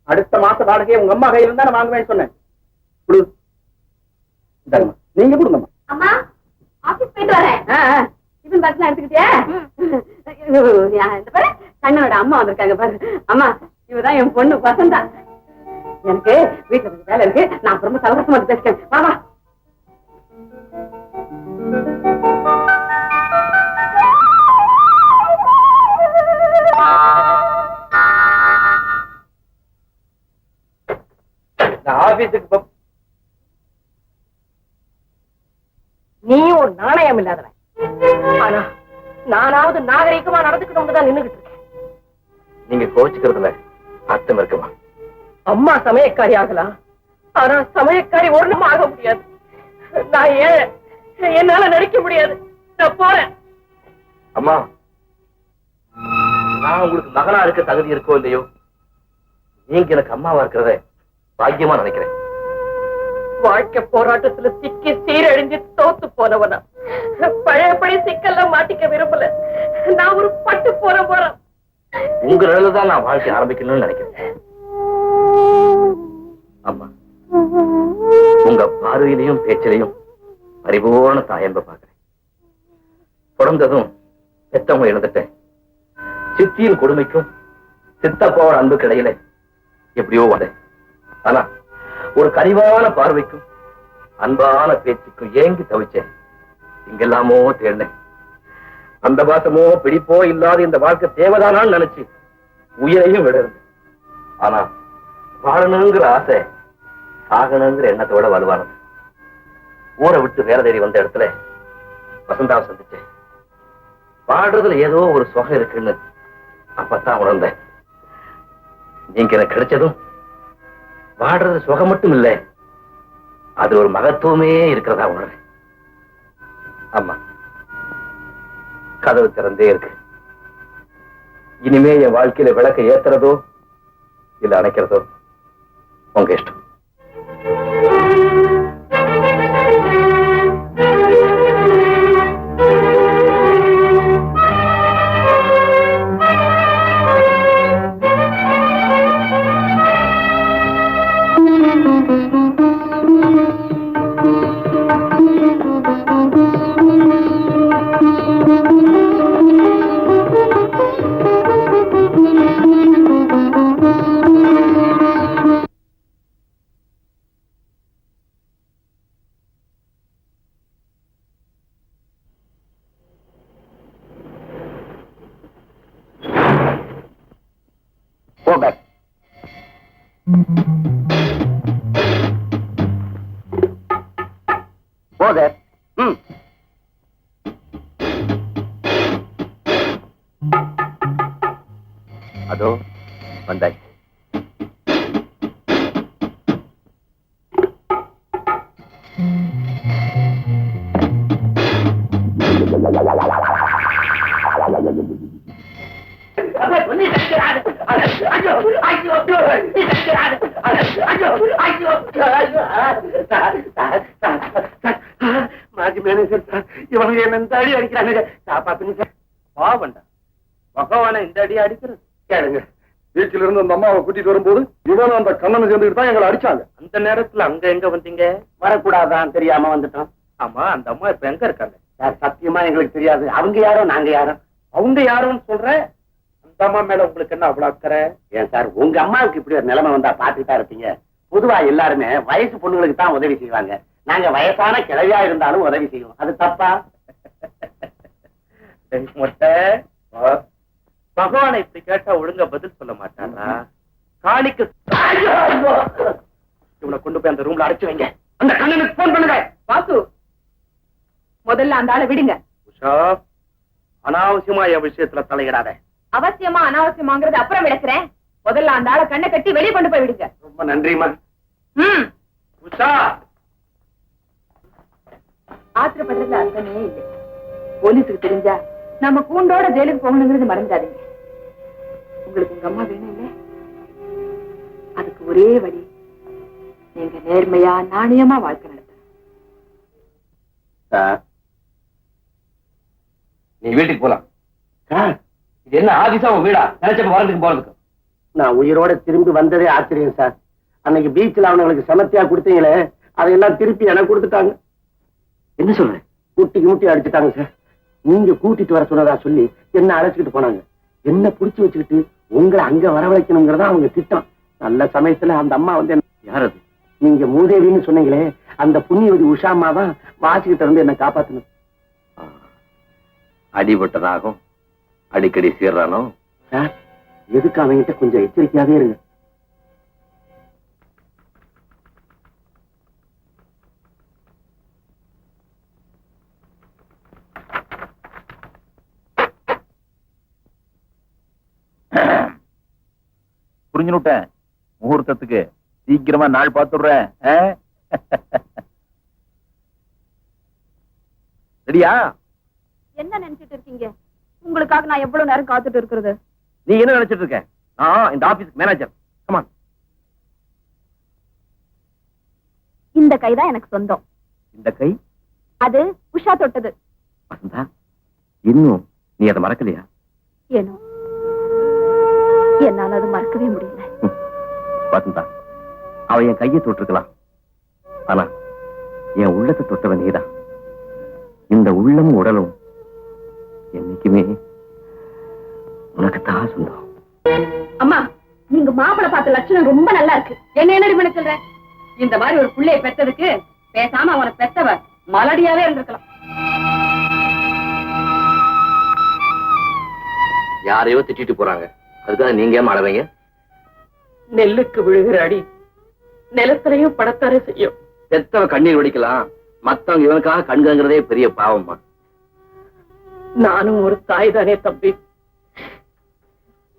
அடுத்த மாச வாடகையை உங்க அம்மா கையில இருந்தா நான் வாங்குவேன்னு சொன்னேன். நீங்க கொடுங்கம்மா. அம்மா, ஆபீஸ் போயிட்டு வரேன். டிஃபன் பாக்ஸ்லாம் எடுத்துக்கிட்டியா? இந்த பாரு, கண்ணனோட அம்மா வந்திருக்காங்க பாரு. அம்மா, இவதான் என் பொண்ணு வசந்தா. எனக்கு வீட்டுல கொஞ்சம் வேலை இருக்கு, நான் ரொம்ப சௌகரியமா பேசுறேன். வா வா. ஆபீஸுக்கு நீ ஒரு நாணயம் இல்லாதவன். ஆனா நானாவது நாகரிகமா நடந்துக்கணும் தான் நின்னுகிட்டு இருக்கேன். நீங்க கோச்சுக்கிறதுல அர்த்தம் இருக்குமா? அம்மா சமயக்காரி ஆகலாம், ஆனா சமயக்காரி ஒண்ணும் ஆக முடியாது. நான் ஏன் என்னால நடிக்க முடியாது. நான் போறேன். அம்மா, நான் உங்களுக்கு மகனா இருக்க தகுதி இருக்கோ இல்லையோ, நீங்க எனக்கு அம்மாவா இருக்கிறத பாக்கியமா நினைக்கிறேன். வாழ்க்கை போராட்டத்துல சிக்கி சீரழிஞ்சு தோத்து போனவனா பழையபடி சிக்கல்ல மாட்டிக்க விரும்பல. நான் ஒரு பட்டு போறேன். உங்க நிலையில்தான் நான் வாழ்க்கை ஆரம்பிக்கணும்னு நினைக்கிறேன். அம்மா, உங்க பார்வையிலையும் பேச்சிலையும் பரிபூர்ண தாயன்பை பார்க்கிறேன். பிறந்ததும் பெத்தவங்க இழந்துட்டேன். சித்தியின் கொடுமைக்கும் சித்தப்பாவோட அன்புக்கு இடையில எப்படியோ வந்தேன். ஆனா ஒரு கனிவான பார்வைக்கும் அன்பான பேச்சுக்கும் ஏங்கி தவிச்சேன். இங்கெல்லாமோ தேடினேன். அந்த பாசமோ பிடிப்போ இல்லாத இந்த வாழ்க்கை தேவைதானான்னு நினைச்சு உயிரையும் விடுறது. ஆனா வாழணுங்கிற ஆசை சாகணுங்கிற எண்ணத்தோட வலுவானது. ஊரை விட்டு வேற தேடி வந்த இடத்துல வசந்தாவை சந்திச்சேன். வாழ்றதுல ஏதோ ஒரு சுகம் இருக்குன்னு அப்பத்தான் உணர்ந்தேன். நீங்க எனக்கு கிடைச்சதும் வாழ்றது சுகம் மட்டும் இல்லை, அது ஒரு மகத்துவமே இருக்கிறதா உணர்றேன். ஆமா, கதவு திறந்தே இருக்கு. இனிமே என் வாழ்க்கையில விளக்க ஏத்துறதோ இல்ல அணைக்கிறதோ உங்க இஷ்டம். Go back. Go there. அதோ வந்தாச்சு. மாஜி மேனேஜர் சார், இவங்க என்ன இந்த அடி அடிக்கிறாங்க. காப்பாத்துங்க சார். பாவண்டா, பகவான இந்த அடி அடிக்கிறது. கேளுங்க. பீச்சில இருந்து அந்த அம்மாவை கூட்டிட்டு வரும்போது இவனும் அந்த கண்ணனை சேர்ந்துட்டு தான் எங்களை அடிச்சாங்க. அந்த நேரத்துல அங்க எங்க வந்தீங்க? வரக்கூடாதான் தெரியாம வந்துட்டோம். ஆமா, அந்த அம்மா இப்ப எங்க இருக்காங்க? சார், சத்தியமா எங்களுக்கு தெரியாது. அவங்க யாரோ நாங்க யாரோ. அவங்க யாருன்னு சொல்ற? அந்த அம்மா மேல உங்களுக்கு என்ன அவ்வளவு அக்கறை? ஏன் சார், உங்க அம்மாவுக்கு இப்படி ஒரு நிலைமை வந்தா பாத்துக்கிட்டா இருப்பீங்க. பொதுவா எல்லாருமே வயசு பொண்ணுங்களுக்கு தான் உதவி செய்வாங்க. நாங்க வயசான கிழவியா இருந்தாலும் உதவி செய்வோம். அது தப்பா? பகவானை இப்படி கேட்டா ஒழுங்கா பதில் சொல்ல மாட்டாரா? காளிக்கு இவனை கொண்டு போய் அந்த ரூம்ல அடைச்சு வைங்க. அந்த கண்ணனுக்கு போன் பண்ணுங்க. வாசு, முதல்ல அந்த ஆளை விடுங்க. உஷா, அனாவசியமா என் விஷயத்துல தலையிடாத. அவசியமா அனாவசியமாங்கிறது அப்புறம் விளக்குறேன். முதல்ல அந்த ஆளை கண்ணை கட்டி வெளியே கொண்டு போய் விடுங்க. ரொம்ப நன்றிமா. உஷா, ஆத்திரப்படுறதுல அர்த்தமே இல்லை. போலீஸுக்கு தெரிஞ்சா நம்ம கூண்டோட ஜெயிலுக்கு போகணுங்கிறது மறந்துடாதீங்க. உங்களுக்கு உங்க அம்மா வேணும் இல்ல? அதுக்கு ஒரே வழி, நீங்க நேர்மையா நாணயமா வாழ்க்கை நடத்த. சார், நீ வீட்டுக்கு போலாம். சார், இது என்ன ஆதிசா உன் வீடா? நினைச்சப்ப வரதுக்கு போறதுக்கு. நான் உயிரோட திரும்பி வந்ததே ஆச்சரியம் சார். அன்னைக்கு பீச்சில் அவனுங்களுக்கு சமத்தியா கொடுத்தீங்களே, அதையெல்லாம் திருப்பி எனக்கு கொடுத்துட்டாங்க. என்ன சொல்றேன்? கூட்டிக்கு மூட்டி அடிச்சுட்டாங்க சார். நீங்க கூட்டிட்டு வர சொன்னதா சொல்லி என்ன அழைச்சிட்டு போனாங்க. என்ன புடிச்சு வச்சுக்கிட்டு உங்களை அங்க வரவழைக்கணுங்கிறதா அவங்க திட்டம். நல்ல சமயத்துல அந்த அம்மா வந்து யார் அது? நீங்க மூதேவின்னு சொன்னீங்களே, அந்த புண்ணியவதி உஷாமா தான் வாசிக்கிட்ட இருந்து என்ன காப்பாத்தணும். அடிபட்டதாகும் அடிக்கடி சீர்றானோ? சார், எதுக்கு அவங்கிட்ட கொஞ்சம் எச்சரிக்கையாவே இருங்க. புரிஞ்சுட்டேன். முகூர்த்தத்துக்கு சீக்கிரமா நாள் பார்த்துடுறேன். ரெடியா? என்ன நினைச்சிட்டு இருக்கீங்க? உங்களுக்காக நான் எவ்வளவு நேரம் காத்துட்டு இருக்கிறது? நீ என்ன நினைச்சிட்டு இருக்க? நான் இந்த ஆபீஸ் மேனேஜர். கமான். இந்த கைதான் எனக்கு சொந்தம். இந்த கை அது உஷா தொட்டது. வசந்தா, இன்னும் நீ அதை மறக்கலையா? ஏனோ என்னால அது மறக்கவே முடியல. வசந்தா, அவ என் கையை தொட்டிருக்கலாம், ஆனா என் உள்ளத்தை தொட்டவன் நீதான். இந்த உள்ளமும் உடலும் என்னைக்குமே உனக்குத்தான் சொந்தம். அம்மா, நீங்க மாப்பிளை பார்த்த லட்சணம் ரொம்ப நல்லா இருக்கு. என்ன பண்ண சொல்ற? இந்த மாதிரி ஒரு பிள்ளையை பெற்றதுக்கு பேசாம அவனை பெத்தவ மலடியாவே இருந்திருக்கலாம். யாரையோ திட்டிட்டு போறாங்க, அதுக்காக நீங்க ஏன் அழவீங்க? நெல்லுக்கு விழுகிற அடி நிலத்திலையும் படத்தாரே செய்யும். பெத்தவ கண்ணீர் வடிக்கலாம், மத்தவங்க இவனுக்காக கண்கங்கிறதே பெரிய பாவம்மா. நானும் ஒரு தாய் தானே தம்பி.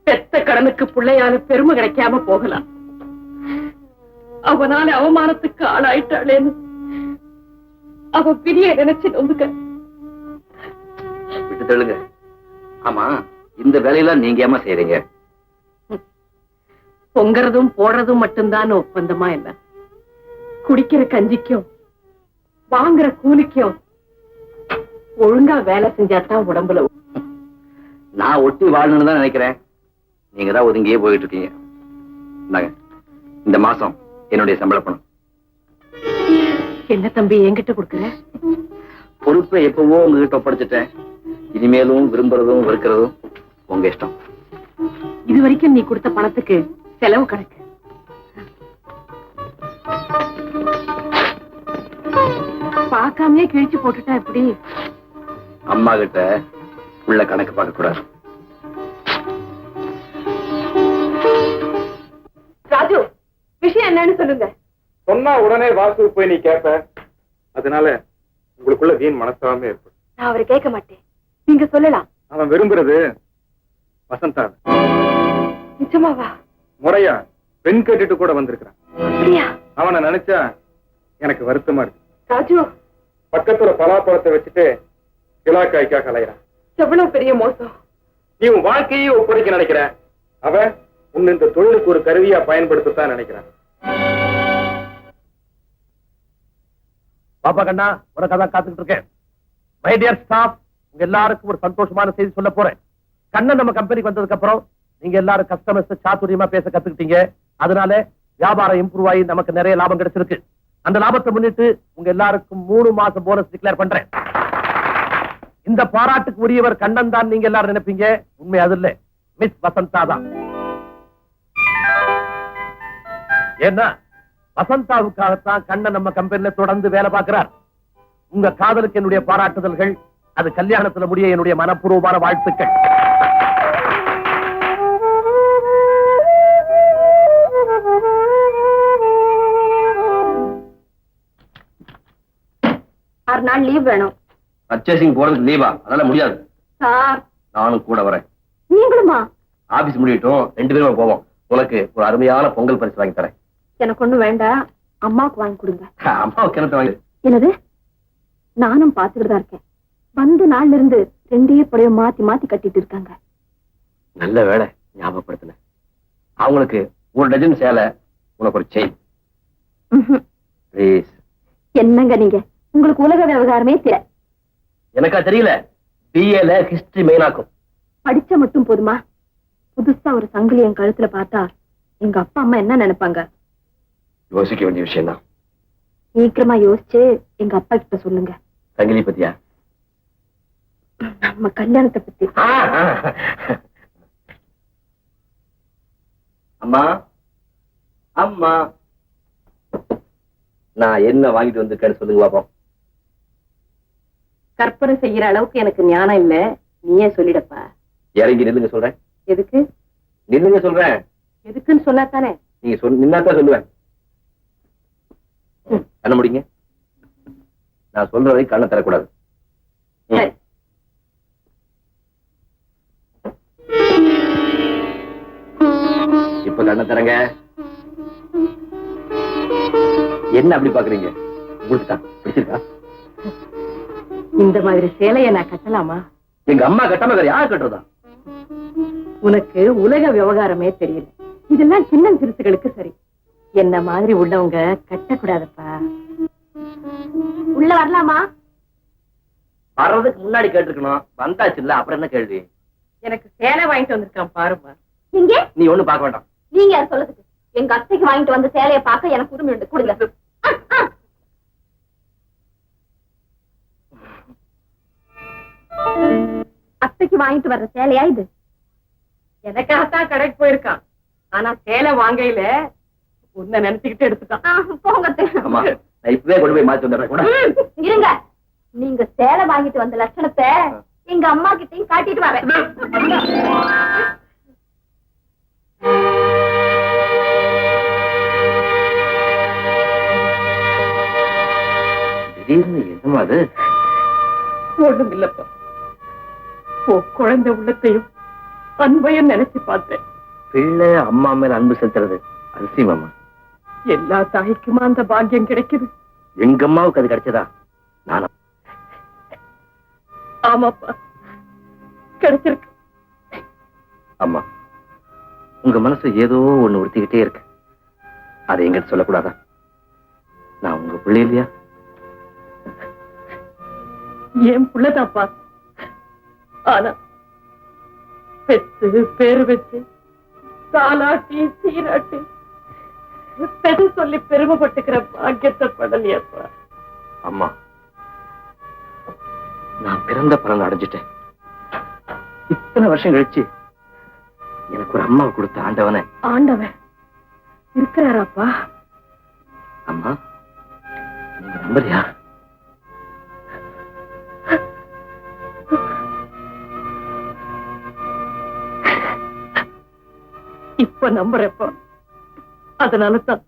பெத்த கடனுக்கு பிள்ளையால பெருமை கிடைக்காம போகலாம். அவனால அவமானத்துக்கு ஆளாயிட்டாளேன்னு அவ பிரிய நினைச்சு நொந்துக்க. விட்டு தள்ளுங்க. ஆமா, இந்த வேலையெல்லாம் நீங்க ஏமா செய்யறீங்க? பொங்கறதும் போடுறதும் மட்டும்தான் ஒப்பந்தமா இல்ல. குடிக்கிற கஞ்சிக்கும் வாங்குற கூலிக்கும் ஒழுங்கா வேலை செஞ்சாதான் உடம்புல. நான் ஒட்டி வாழணும்னு தான் நினைக்கிறேன், நீங்க தான் ஒதுங்கியே போயிட்டு இருக்கீங்க. இந்தாங்க, இந்த மாசம் என்னுடைய சம்பள பணம். என்ன தம்பி என்கிட்ட கொடுக்குற? பொறுப்பை எப்பவோ உங்ககிட்ட ஒப்படைச்சிட்டேன். இனிமேலும் விரும்புறதும் வெறுக்கிறதும் உங்க இஷ்டம். இது வரைக்கும் நீ கொடுத்த பணத்துக்கு செலவு கணக்கு. பார்க்காமயே கிழிச்சு போட்டுட்டா எப்படி? அம்மா கிட்ட உள்ள கணக்கு பார்க்க கூடாது. ராஜு, விஷயம் என்னன்னு சொல்லுங்க. சொன்னா உடனே வாசு போய் நீ கேப்ப, அதனால உங்களுக்குள்ள வீண் மனசாமே ஏற்படும். நான் அவரை கேட்க மாட்டேன், நீங்க சொல்லலாம். அவன் விரும்புறது வசந்தா. நிஜமாவா? முறையா பெண் கேட்டுட்டு கூட வந்திருக்கிறான். அப்படியா? அவனை நினைச்சா எனக்கு வருத்தமா இருக்கு. ராஜு, பக்கத்துல பலாப்பழத்தை வச்சுட்டு கிலாக்காய்க்காக அலைகிறான். எவ்வளவு பெரிய மோசம். நீ உன் வாழ்க்கையை ஒப்படைக்க நினைக்கிற, அவன் உன் இந்த தொழிலுக்கு ஒரு கருவியா பயன்படுத்தத்தான் நினைக்கிறான். பாப்பா கண்ணா, உனக்கு காத்துக்கிட்டு இருக்கேன். மை டியர் ஸ்டாஃப், உங்க எல்லாருக்கும் ஒரு சந்தோஷமான செய்தி சொல்ல போறேன். கண்ணன் நம்ம கம்பெனிக்கு வந்ததுக்கு அப்புறம் நீங்க எல்லாரும் கஸ்டமர்ஸ் சாதுரியமா பேச கத்துக்கிட்டீங்க. அதனால வியாபாரம் இம்ப்ரூவ் ஆகி நமக்கு நிறைய லாபம் கிடைச்சிருக்கு. அந்த லாபத்தை முன்னிட்டு உங்க எல்லாருக்கும் 3 மாசம் போனஸ் டிக்ளேர் பண்றேன். இந்த பாராட்டுக்கு உரியவர் கண்ணன் தான் நீங்க எல்லாரும் நினைப்பீங்க. உண்மை அது இல்ல, மிஸ் வசந்தா தான். ஏன்னா வசந்தாவுக்காகத்தான் கண்ணன் நம்ம கம்பெனில தொடர்ந்து வேலை பார்க்கிறார். உங்க காதலுக்கு என்னுடைய பாராட்டுதல்கள். அது கல்யாணத்துல முடிய என்னுடைய மனப்பூர்வமான வாழ்த்துக்கள். ஆறு நாள் லீவ் வேணும். பர்ச்சேசிங் போறதுக்கு லீவா? அதனால முடியாது. சார், நானும் கூட வரேன். நீங்களுமா? ஆபீஸ் முடியட்டும், 2 பேரும் போவோம். உனக்கு ஒரு அருமையான பொங்கல் பரிசு வாங்கி தரேன். எனக்கு ஒண்ணு வேண்டாம், அம்மாவுக்கு வாங்கி கொடுங்க. அம்மாவுக்கு என்ன வாங்கி? என்னது? நானும் பாத்துக்கிட்டு தான் இருக்கேன். வந்த நாள்ல இருந்து 2 புடவை மாத்தி மாத்தி கட்டிட்டு இருக்காங்க. நல்ல வேலை ஞாபகப்படுத்தின. அவங்களுக்கு 1 டஜன் சேலை, உனக்கு ஒரு செயின். ப்ளீஸ். என்னங்க நீங்க, உங்களுக்கு உலக விவகாரமே தெரியல. எனக்கா தெரியல? பிஏல ஹிஸ்டரி மெயினாக்கும். படிச்ச மட்டும் போதுமா? புதுசா ஒரு சங்கிலி என் கழுத்துல பார்த்தா எங்க அப்பா அம்மா என்ன நினைப்பாங்க? யோசிக்க வேண்டிய விஷயம் தான். சீக்கிரமா யோசிச்சு எங்க அப்பா கிட்ட சொல்லுங்க. சங்கிலி பத்தியா? நம்ம கல்யாணத்தை பத்தி. அம்மா, அம்மா, நான் என்ன வாங்கிட்டு வந்திருக்கேன்னு சொல்லுங்க பாப்போம். கற்பனை செய்யற அளவுக்கு எனக்கு ஞானம் இல்ல, நீயே சொல்லிடப்பா. இறங்கி நில்லுங்க சொல்றேன். எதுக்கு? நில்லுங்க சொல்றேன். எதுக்குன்னு சொன்னாத்தானே? நீங்க நின்னாதான் சொல்லுவேன். கண்ண முடிங்க. நான் சொல்ற வரைக்கும் கண்ணை தரக்கூடாது. சரி. இப்ப கண்ணை தரங்க. என்ன அப்படி பாக்குறீங்க? உங்களுக்கு தான் பிடிச்சிருக்கா? இந்த மாதிரி சேலைய நான் கட்டலாமா? எங்க அம்மா கட்டாம வேற யார் கட்டுறதா? உனக்கு உலக விவகாரமே தெரியல. இதெல்லாம் சின்ன சிறுசுகளுக்கு சரி. என்ன மாதிரி உள்ளவங்க கட்டக்கூடாதப்பா. உள்ள வரலாமா? வர்றதுக்கு முன்னாடி கேட்டிருக்கணும். வந்தாச்சு இல்ல, அப்புறம் என்ன கேள்வி? எனக்கு சேலை வாங்கிட்டு வந்திருக்கான் பாருப்பா. நீங்க நீ ஒண்ணு பார்க்க வேண்டாம். நீங்க யார் சொல்றதுக்கு? எங்க அத்தைக்கு வாங்கிட்டு வந்த சேலைய பார்க்க எனக்கு உரிமை உண்டு. கொடுங்க. அத்தைக்கு வாங்கிட்டு வர்ற சேலையா இது? எனக்காகத்தான் கடைக்கு போயிருக்கான். ஆனா சேலை வாங்கையில உன்னை நினைச்சுக்கிட்டு எடுத்துட்டான். போங்க அத்தை. ஆமா, நான் இப்பவே கொண்டு போய் மாத்தி வந்துடுறேன் கூட. இருங்க, நீங்க சேலை வாங்கிட்டு வந்த லட்சணத்தை எங்க அம்மா கிட்டையும் காட்டிட்டு வரேன். திடீர்னு என்னமா அது? ஒண்ணும் இல்லப்பா. குழந்தை உள்ளத்தையும் அன்பையும் நினைச்சு பார்த்தேன். பிள்ளை அம்மா மேல அன்பு செலுத்துறது அதிசயமாமா. எல்லா தாய்க்குமா அந்த பாக்கியம் கிடைக்குது? எங்க அம்மாவுக்கு அது கிடைச்சதா? நானா? ஆமாப்பா, கிடைச்சிருக்கு. அம்மா, உங்க மனசு ஏதோ ஒண்ணு உறுத்திக்கிட்டே இருக்கு. அதை எங்கிட்ட சொல்லக்கூடாதா? நான் உங்க பிள்ளை இல்லையா? என் புள்ளதாப்பா. ஆனா பெத்து பேரு வச்சு தாலாட்டி சீராட்டி பெரு சொல்லி பெருமைப்பட்டுக்கிற பாக்கியத்தை படலையப்பா. அம்மா, நான் பிறந்த பலன் அடைஞ்சிட்டேன். இத்தனை வருஷம் கழிச்சு எனக்கு ஒரு அம்மாவை கொடுத்த ஆண்டவனை. ஆண்டவன் இருக்கிறாராப்பா? அம்மா, நீங்க நம்பலையா? இப்ப நம்புறப்பா. அதனாலதான்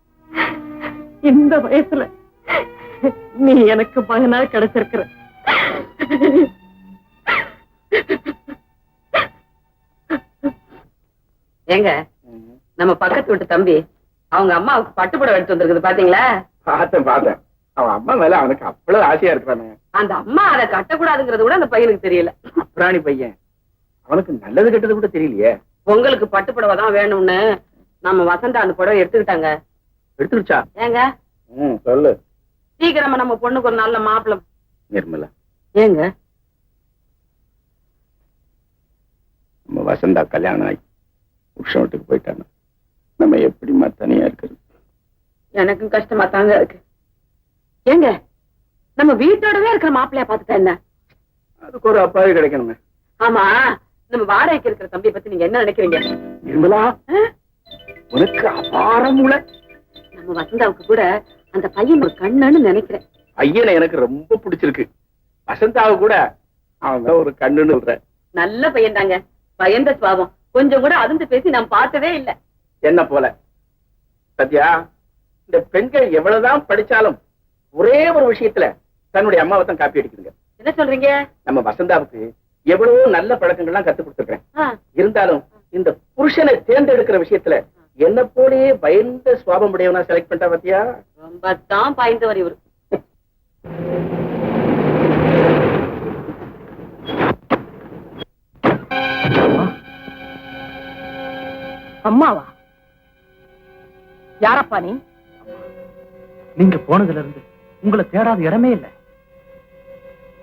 இந்த வயசுல நீ எனக்கு மகனா கிடைச்சிருக்கிற. ஏங்க, நம்ம பக்கத்து வீட்டு தம்பி அவங்க அம்மாவுக்கு பட்டுப்புடவை எடுத்து வந்திருக்குது பாத்தீங்களா? பார்த்தேன். அவன் அம்மா மேல அவனுக்கு அவ்வளவு ஆசையா இருக்கிறானே. அந்த அம்மா அதை கட்டக்கூடாதுங்கிறது கூட அந்த பையனுக்கு தெரியல. அப்புறாணி பையன், அவனுக்கு நல்லது கெட்டது கூட தெரியலையே. பொங்கலுக்கு பட்டுப்புடவை தான் வேணும்னு நம்ம வசந்தா அந்த புடவை எடுத்துக்கிட்டாங்க. எடுத்துருச்சா? ஏங்க, சொல்லு. சீக்கிரமா நம்ம பொண்ணுக்கு ஒரு நல்ல மாப்பிள்ளை. நிர்மலா, ஏங்க, நம்ம வசந்தா கல்யாணம் ஆகி புருஷன் வீட்டுக்கு போயிட்டாங்க. நம்ம எப்படிமா தனியா இருக்கிறது? எனக்கும் கஷ்டமா தாங்க இருக்கு. ஏங்க, நம்ம வீட்டோடவே இருக்கிற மாப்பிள்ளையா பாத்துட்டா என்ன? அதுக்கு ஒரு அப்பாவே கிடைக்கணுமே. ஆமா, நம்ம வாடகைக்கு இருக்கிற தம்பியை பத்தி நீங்க என்ன நினைக்கிறீங்க? நிர்மலா, உனக்கு அபாரம் உள்ள. நம்ம வசந்தாவுக்கு கூட அந்த பையன் ஒரு கண்ணுன்னு நினைக்கிறேன். பையனை எனக்கு ரொம்ப பிடிச்சிருக்கு. வசந்தாவை கூட அவன் ஒரு கண்ணுன்னு சொல்ற. நல்ல பையன் தாங்க. பயந்த சுவாபம். கொஞ்சம் கூட அதிர்ந்து பேசி நான் பார்த்ததே இல்ல. என்ன போல சத்யா, இந்த பெண்கள் எவ்வளவுதான் படிச்சாலும் ஒரே ஒரு விஷயத்துல தன்னுடைய அம்மாவை தான் காப்பி அடிக்குதுங்க. என்ன சொல்றீங்க? நம்ம வசந்தாவுக்கு எவ்வளவோ நல்ல பழக்கங்கள்லாம் கத்து கொடுத்துருக்கேன். இருந்தாலும் இந்த புருஷனை தேர்ந்தெடுக்கிற விஷயத்துல என்ன போலயே பயந்த சுவாபம் உடையவனா செலக்ட் பண்ணிட்டா பாத்தியா? ரொம்ப தான் பாய்ந்தவர் இவரு. அம்மாவா? யாரப்பா நீ? நீங்க போனதுல இருந்து உங்களை தேடாத இடமே இல்லை.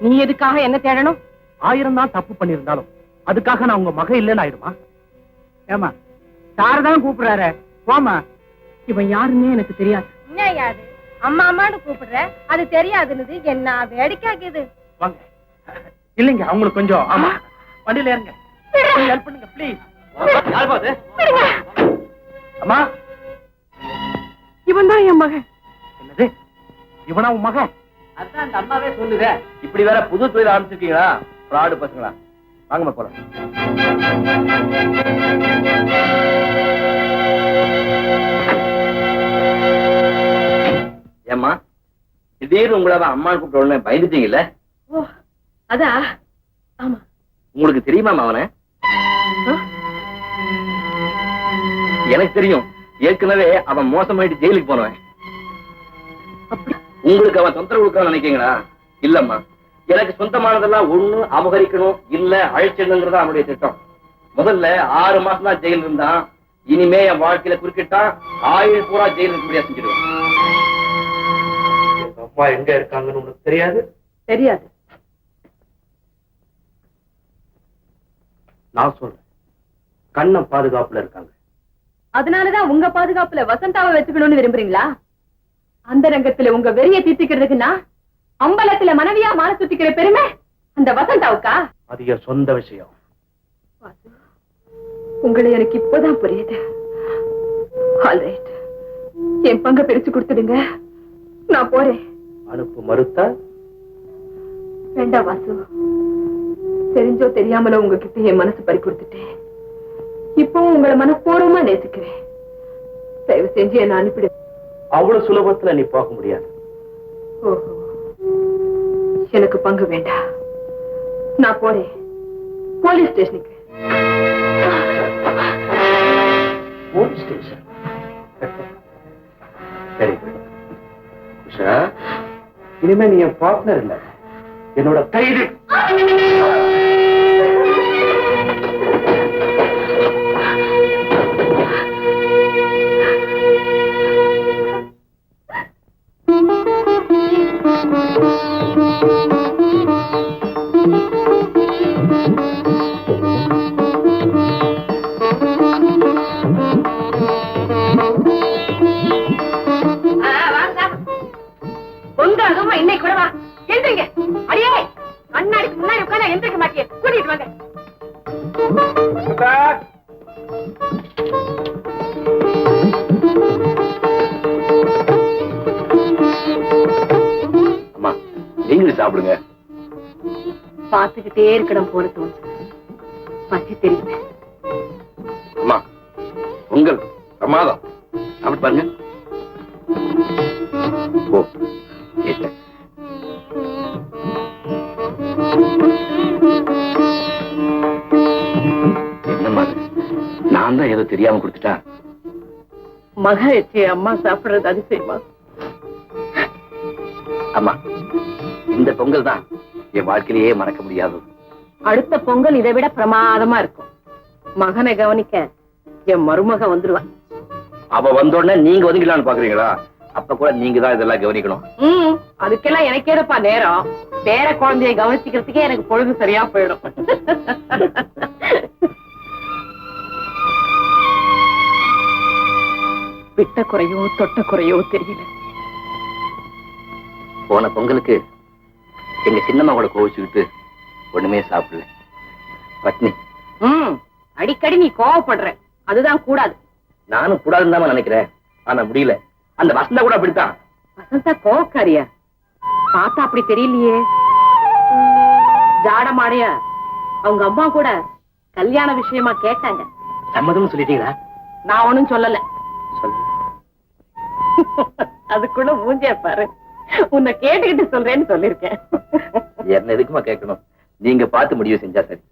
நீ எதுக்காக என்ன தேடணும்? 1000 தான் தப்பு பண்ணிருந்தாலும் அதுக்காக நான் உங்க மக இல்லைன்னு ஆயிடுமா? ஏமா, சாரதான் கூப்பிடுறாரு. போமா. இவன் யாருன்னே எனக்கு தெரியாது. என்ன யாது அம்மா அம்மான்னு கூப்பிடுற? அது தெரியாதுன்னு என்ன வேடிக்கைக்குது? வாங்க. இல்லைங்க, அவங்களுக்கு கொஞ்சம். ஆமா, வண்டியில ஏறுங்க. ஹெல்ப் பண்ணுங்க ப்ளீஸ். அம்மா, இவன் தான் என் மகன். என்னது, இவனா உன் மகன்? அதான் அந்த அம்மாவே சொல்லுதே. இப்படி வேற புது தொழில் ஆரம்பிச்சிருக்கீங்களா? ஃப்ராடு பசங்களா? வாங்கம்மா போலாம். ஏம்மா, திடீர்னு உங்களை அம்மா கூப்பிட்ட பயந்துட்டீங்கல்ல? ஓ, அதா? ஆமா. உங்களுக்கு தெரியுமா அவனை? எனக்கு தெரியும். ஏற்கனவே அவன் மோசமாயிட்டு ஜெயிலுக்கு போனவன். உங்களுக்கு அவன் தொந்தரவு கொடுக்கணும் நினைக்கீங்களா? இல்லம்மா, எனக்கு சொந்தமானதெல்லாம் ஒண்ணு அபகரிக்கணும், இல்ல அழிச்சிடணுங்கிறதா அவனுடைய திட்டம். முதல்ல 6 மாசம் தான் ஜெயில் இருந்தான். இனிமே என் வாழ்க்கையில குறுக்கிட்டா ஆயுள் பூரா ஜெயில் இருக்கும்படியா செஞ்சிடுவேன். அம்மா எங்க இருக்காங்கன்னு உனக்கு தெரியாது? தெரியாது. நான் சொல்றேன், கண்ணன் பாதுகாப்புல இருக்காங்க. அதனாலதான் உங்க பாதுகாப்புல வசந்தாவை வச்சுக்கணும்னு விரும்புறீங்களா? அந்த ரங்கத்துல உங்க வெறிய தீர்த்துக்கிறதுக்குன்னா அம்பலத்துல மனைவியா மாற சுத்திக்கிற பெருமை அந்த வசந்தாவுக்கா? அது என் சொந்த விஷயம். உங்களை எனக்கு இப்பதான் புரியுது. ஆல்ரைட், என் பங்க பிரிச்சு கொடுத்துடுங்க, நான் போறேன். அனுப்பு மறுத்தா? வேண்டாம் வாசு, தெரிஞ்சோ தெரியாமலோ உங்ககிட்ட என் மனசு பறி கொடுத்துட்டேன். இப்போ உங்களை மனப்பூர்வமா நேசிக்கிறேன். தயவு செஞ்சு என்ன அனுப்பிடு. அவ்வளவு சுலபத்துல நீ போக முடியாது. ஓஹோ, எனக்கு பங்கு வேண்டாம், நான் போறேன் போலீஸ் ஸ்டேஷனுக்கு. Police station? சரி உஷா, இனிமே நீ என் பார்ட்னர் இல்ல, என்னோட கைது. இன்னைக்கு கூட வா, எழுதுங்க. அடியே, அண்ணாடிக்கு முன்னாடி உட்கார்ந்தா எந்திரிக்க மாட்டியே, கூட்டிட்டு வாங்க. அம்மா, நீங்களும் சாப்பிடுங்க. பாத்துக்கிட்டே இருக்கணும் போல தோணுது. பசி தெரியுது. அம்மா, உங்கள் பிரமாதம். சாப்பிட்டு பாருங்க. ஓ, இல்ல. என்னம்மா, நான் தான் ஏதோ தெரியாம கொடுத்துட்டா. மக எச்சி அம்மா சாப்பிடுறது அதிசயமா? அம்மா, இந்த பொங்கல் தான் என் வாழ்க்கையிலேயே மறக்க முடியாது. அடுத்த பொங்கல் இதை விட பிரமாதமா இருக்கும். மகனை கவனிக்க என் மருமக வந்துருவான். அவ வந்தோடனே நீங்க ஒதுங்கலான்னு பாக்குறீங்களா? அப்ப கூட நீங்க தான் இதெல்லாம் கவனிக்கணும். அதுக்கெல்லாம் எனக்கேதப்பா நேரம். பேர குழந்தைய கவனிச்சுக்கிறதுக்கே எனக்கு பொழுது சரியா போயிடும். விட்ட குறையோ தொட்ட குறையோ தெரியல. போன பொங்கலுக்கு எங்க சின்னம்மா கூட கோவிச்சுக்கிட்டு ஒண்ணுமே சாப்பிடல, பட்னி. அடிக்கடி நீ கோவப்படுற, அதுதான் கூடாது. நானும் கூடாதுன்னு தான் நினைக்கிறேன், ஆனா முடியல. அந்த வசந்தா கூட அப்படித்தான். வசந்தா கோவக்காரியா? பார்த்தா அப்படி தெரியலையே. ஜாட மாடையா அவங்க அம்மா கூட கல்யாண விஷயமா கேட்டாங்க. சம்மதம் சொல்லிட்டீங்களா? நான் ஒண்ணும் சொல்லல. சொல்லு. அதுக்குள்ள மூஞ்சிய பாரு, உன்னை கேட்டுக்கிட்டு சொல்றேன்னு சொல்லிருக்கேன். என்ன எதுக்குமா கேட்கணும்? நீங்க பார்த்து முடிவு செஞ்சா சரி.